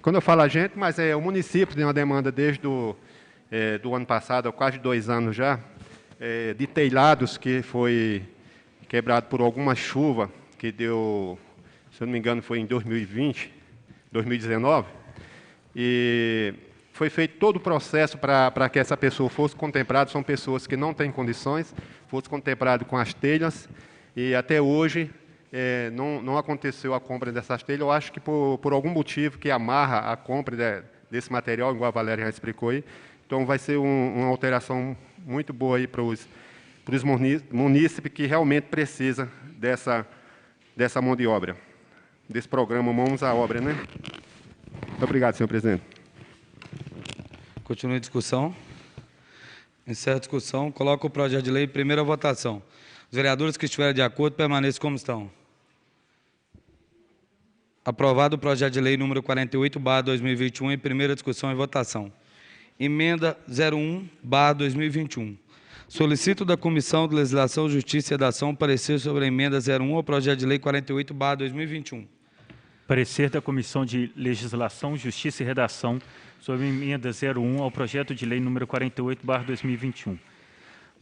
quando eu falo a gente, mas o município tem uma demanda desde do ano passado, há quase 2 anos já, de telhados que foi quebrado por alguma chuva, que deu, se eu não me engano, foi em 2019, e foi feito todo o processo para que essa pessoa fosse contemplada. São pessoas que não têm condições, fosse contemplado com as telhas, e até hoje não aconteceu a compra dessas telhas. Eu acho que por algum motivo que amarra a compra desse material, igual a Valéria já explicou aí. Então, vai ser uma alteração muito boa aí para os munícipes que realmente precisam dessa mão de obra, desse programa Mãos à Obra, né? Muito obrigado, senhor presidente. Continua a discussão. Encerra a discussão. Coloca o projeto de lei em primeira votação. Os vereadores que estiverem de acordo, permaneçam como estão. Aprovado o projeto de lei número 48/2021 em primeira discussão e votação. Emenda 01/2021. Solicito da Comissão de Legislação, Justiça e Redação parecer sobre a emenda 01 ao projeto de lei 48/2021. Parecer da Comissão de Legislação, Justiça e Redação sobre a emenda 01 ao projeto de lei número 48/2021.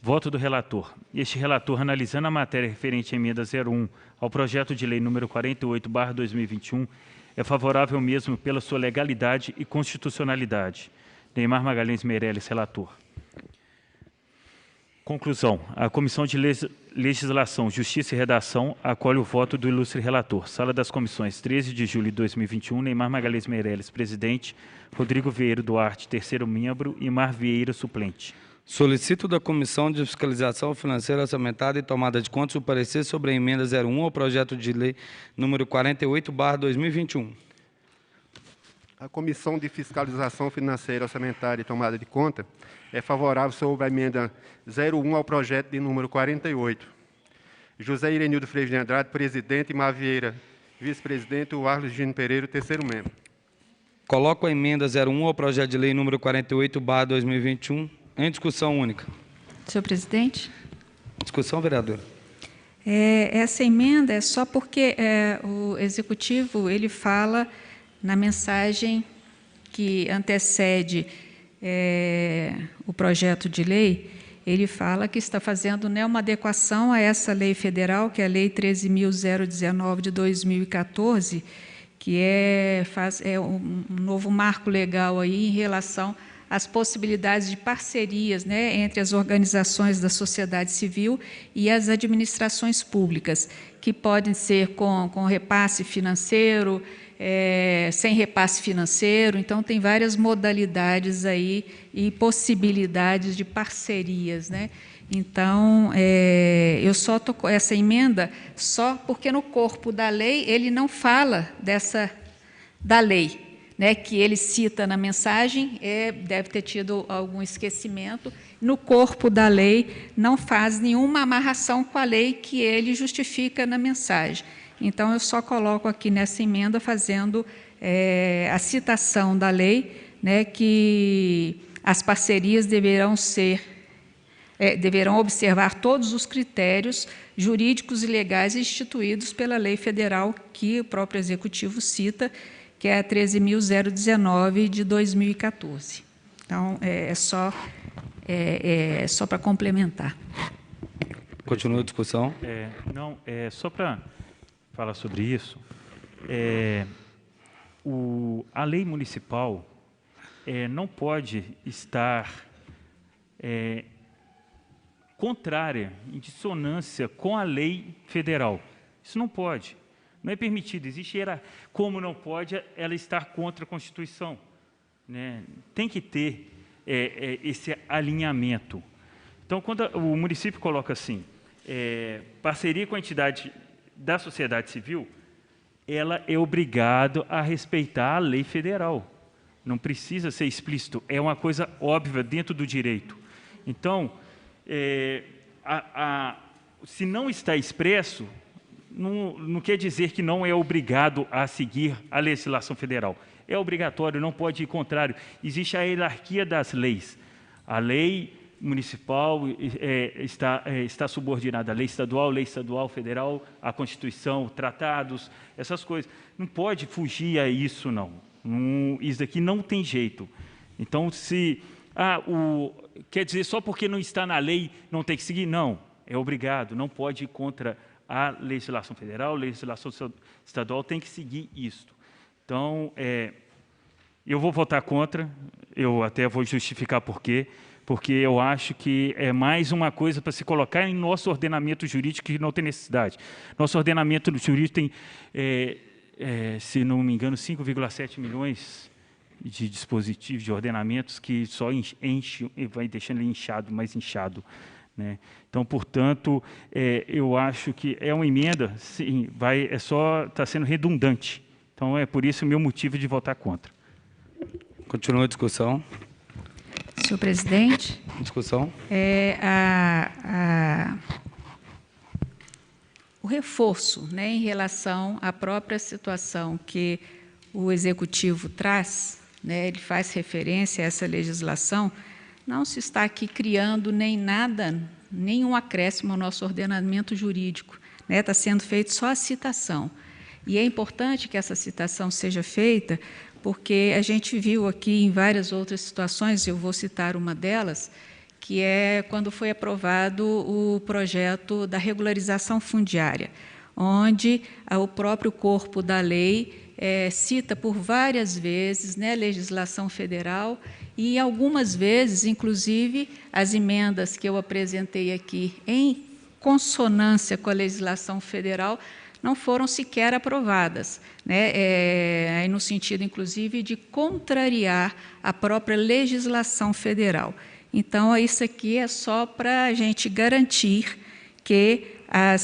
Voto do relator. Este relator, analisando a matéria referente à emenda 01 ao projeto de lei número 48/2021, é favorável mesmo pela sua legalidade e constitucionalidade. Neymar Magalhães Meirelles, relator. Conclusão. A Comissão de Legislação, Justiça e Redação acolhe o voto do ilustre relator. Sala das Comissões, 13 de julho de 2021, Neymar Magalhães Meirelles, presidente, Rodrigo Vieira Duarte, terceiro membro, e Mar Vieira, suplente. Solicito da Comissão de Fiscalização Financeira, Orçamentária e Tomada de Contas o parecer sobre a emenda 01 ao projeto de lei número 48/2021. A Comissão de Fiscalização Financeira, Orçamentária e Tomada de Conta é favorável sobre a emenda 01 ao projeto de número 48. José Irenildo Freire de Andrade, presidente, e Mar Vieira, vice-presidente, o Arlos Gino Pereira, terceiro membro. Coloco a emenda 01 ao projeto de lei número 48/2021 em discussão única. Senhor presidente. Discussão, vereadora. Essa emenda é só porque o Executivo ele fala na mensagem que antecede o projeto de lei, ele fala que está fazendo, né, uma adequação a essa lei federal, que é a Lei 13.019 de 2014, que é um novo marco legal aí em relação às possibilidades de parcerias, né, entre as organizações da sociedade civil e as administrações públicas, que podem ser com repasse financeiro, sem repasse financeiro. Então, tem várias modalidades aí e possibilidades de parcerias, né? Então, eu só estou com essa emenda só porque no corpo da lei ele não fala da lei, né, que ele cita na mensagem, deve ter tido algum esquecimento. No corpo da lei não faz nenhuma amarração com a lei que ele justifica na mensagem. Então, eu só coloco aqui nessa emenda, fazendo a citação da lei, né, que as parcerias deverão observar todos os critérios jurídicos e legais instituídos pela lei federal que o próprio Executivo cita, que é a 13.019 de 2014. Então, é só para complementar. Continua a discussão. Só para falar sobre isso, a lei municipal não pode estar contrária, em dissonância com a lei federal. Isso não pode. Não é permitido. Existe como não pode ela estar contra a Constituição, né? Tem que ter esse alinhamento. Então, quando o município coloca assim, parceria com a entidade da sociedade civil, ela é obrigada a respeitar a lei federal. Não precisa ser explícito, é uma coisa óbvia dentro do direito. Então, se não está expresso, não quer dizer que não é obrigado a seguir a legislação federal. É obrigatório, não pode ir contrário. Existe a hierarquia das leis. A lei municipal está subordinada à lei estadual, federal, à Constituição, tratados, essas coisas. Não pode fugir a isso, não. Isso aqui não tem jeito. Então, quer dizer, só porque não está na lei, não tem que seguir? Não, é obrigado, não pode ir contra a legislação federal, a legislação estadual, tem que seguir isto. Então, eu vou votar contra, eu até vou justificar por quê, porque eu acho que é mais uma coisa para se colocar em nosso ordenamento jurídico que não tem necessidade. Nosso ordenamento jurídico tem, se não me engano, 5,7 milhões de dispositivos, de ordenamentos, que só enche, vai deixando ele inchado, mais inchado, né? Então, portanto, eu acho que é uma emenda, sim, está sendo redundante. Então, é por isso o meu motivo de votar contra. Continua a discussão. Senhor presidente. Discussão. O reforço, né, em relação à própria situação que o Executivo traz, né, ele faz referência a essa legislação, não se está aqui criando nenhum acréscimo ao nosso ordenamento jurídico, né, está sendo feita só a citação. E é importante que essa citação seja feita, porque a gente viu aqui em várias outras situações, eu vou citar uma delas, que é quando foi aprovado o projeto da regularização fundiária, onde o próprio corpo da lei cita por várias vezes, né, legislação federal, e algumas vezes, inclusive, as emendas que eu apresentei aqui em consonância com a legislação federal não foram sequer aprovadas, né, no sentido, inclusive, de contrariar a própria legislação federal. Então, isso aqui é só para a gente garantir que a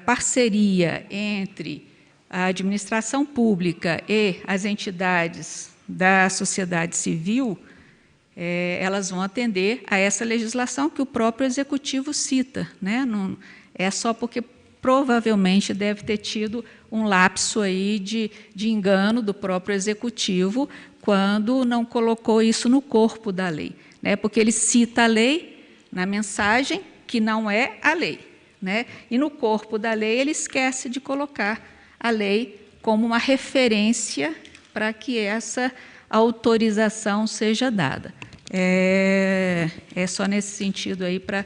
parceria entre a administração pública e as entidades da sociedade civil, elas vão atender a essa legislação que o próprio Executivo cita, né? Não, é só porque provavelmente deve ter tido um lapso aí de engano do próprio Executivo quando não colocou isso no corpo da lei, né? Porque ele cita a lei na mensagem, que não é a lei, né? E no corpo da lei ele esquece de colocar a lei como uma referência para que essa autorização seja dada. É só nesse sentido aí para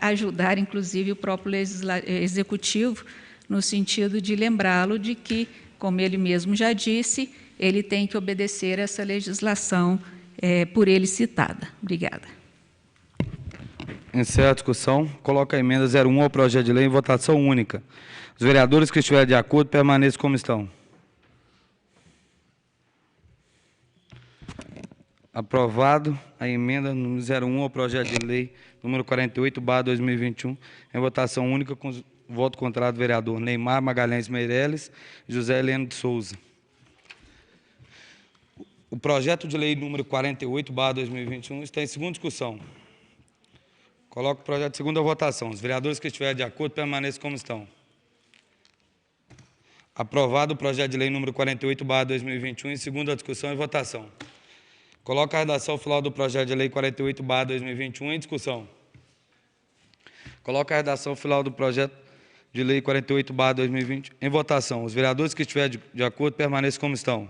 ajudar, inclusive, o próprio Executivo, no sentido de lembrá-lo de que, como ele mesmo já disse, ele tem que obedecer essa legislação por ele citada. Obrigada. Encerra a discussão. Coloca a emenda 01 ao projeto de lei em votação única. Os vereadores que estiverem de acordo, permaneçam como estão. Aprovado a emenda número 01 ao projeto de lei número 48/2021, em votação única com voto contrário do vereador Neymar Magalhães Meireles e José Heleno de Souza. O projeto de lei número 48/2021 está em segunda discussão. Coloco o projeto de segunda votação. Os vereadores que estiverem de acordo, permaneçam como estão. Aprovado o projeto de lei número 48/2021, em segunda discussão e votação. Coloco a redação final do projeto de lei 48/2021 em discussão. Coloco a redação final do projeto de lei 48/2020 em votação. Os vereadores que estiverem de acordo, permaneçam como estão.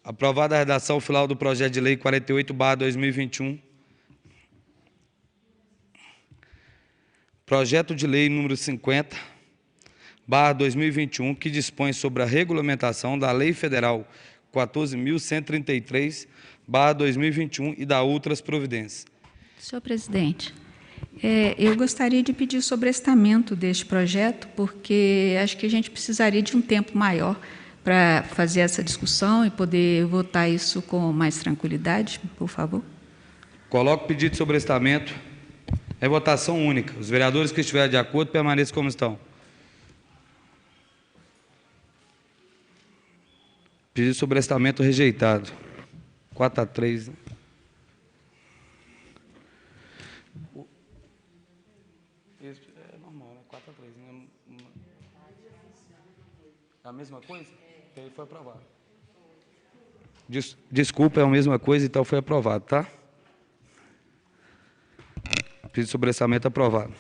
Aprovada a redação final do projeto de lei 48/2021. Projeto de lei número 50/2021, que dispõe sobre a regulamentação da Lei Federal 14.133/2021 e da outras providências. Senhor presidente, Eu gostaria de pedir sobrestamento deste projeto, porque acho que a gente precisaria de um tempo maior para fazer essa discussão e poder votar isso com mais tranquilidade, por favor. Coloco o pedido de sobrestamento. É votação única. Os vereadores que estiverem de acordo permaneçam como estão. Pedido de sobrestamento rejeitado. 4-3. É normal, né? 4-3. É a mesma coisa? Então ele foi aprovado. Desculpa, é a mesma coisa, então foi aprovado, tá? Pedido de sobrestamento aprovado.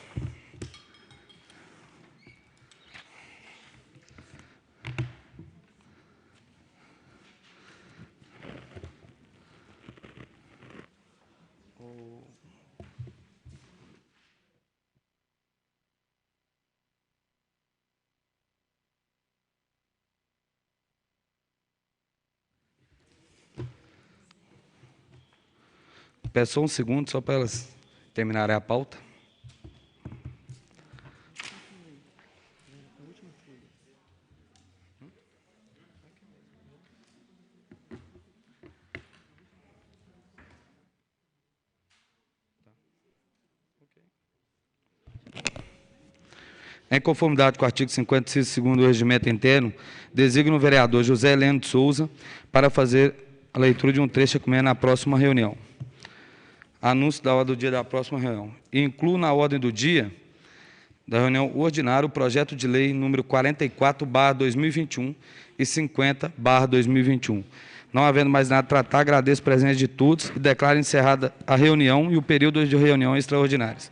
Peço só um segundo, só para elas terminarem a pauta. Em conformidade com o artigo 56, segundo o regimento interno, designo o vereador José Heleno de Souza para fazer a leitura de um trecho ecumênico na próxima reunião. Anúncio da ordem do dia da próxima reunião. Incluo na ordem do dia da reunião ordinária o projeto de lei número 44/2021 e 50/2021. Não havendo mais nada a tratar, agradeço a presença de todos e declaro encerrada a reunião e o período de reunião extraordinárias.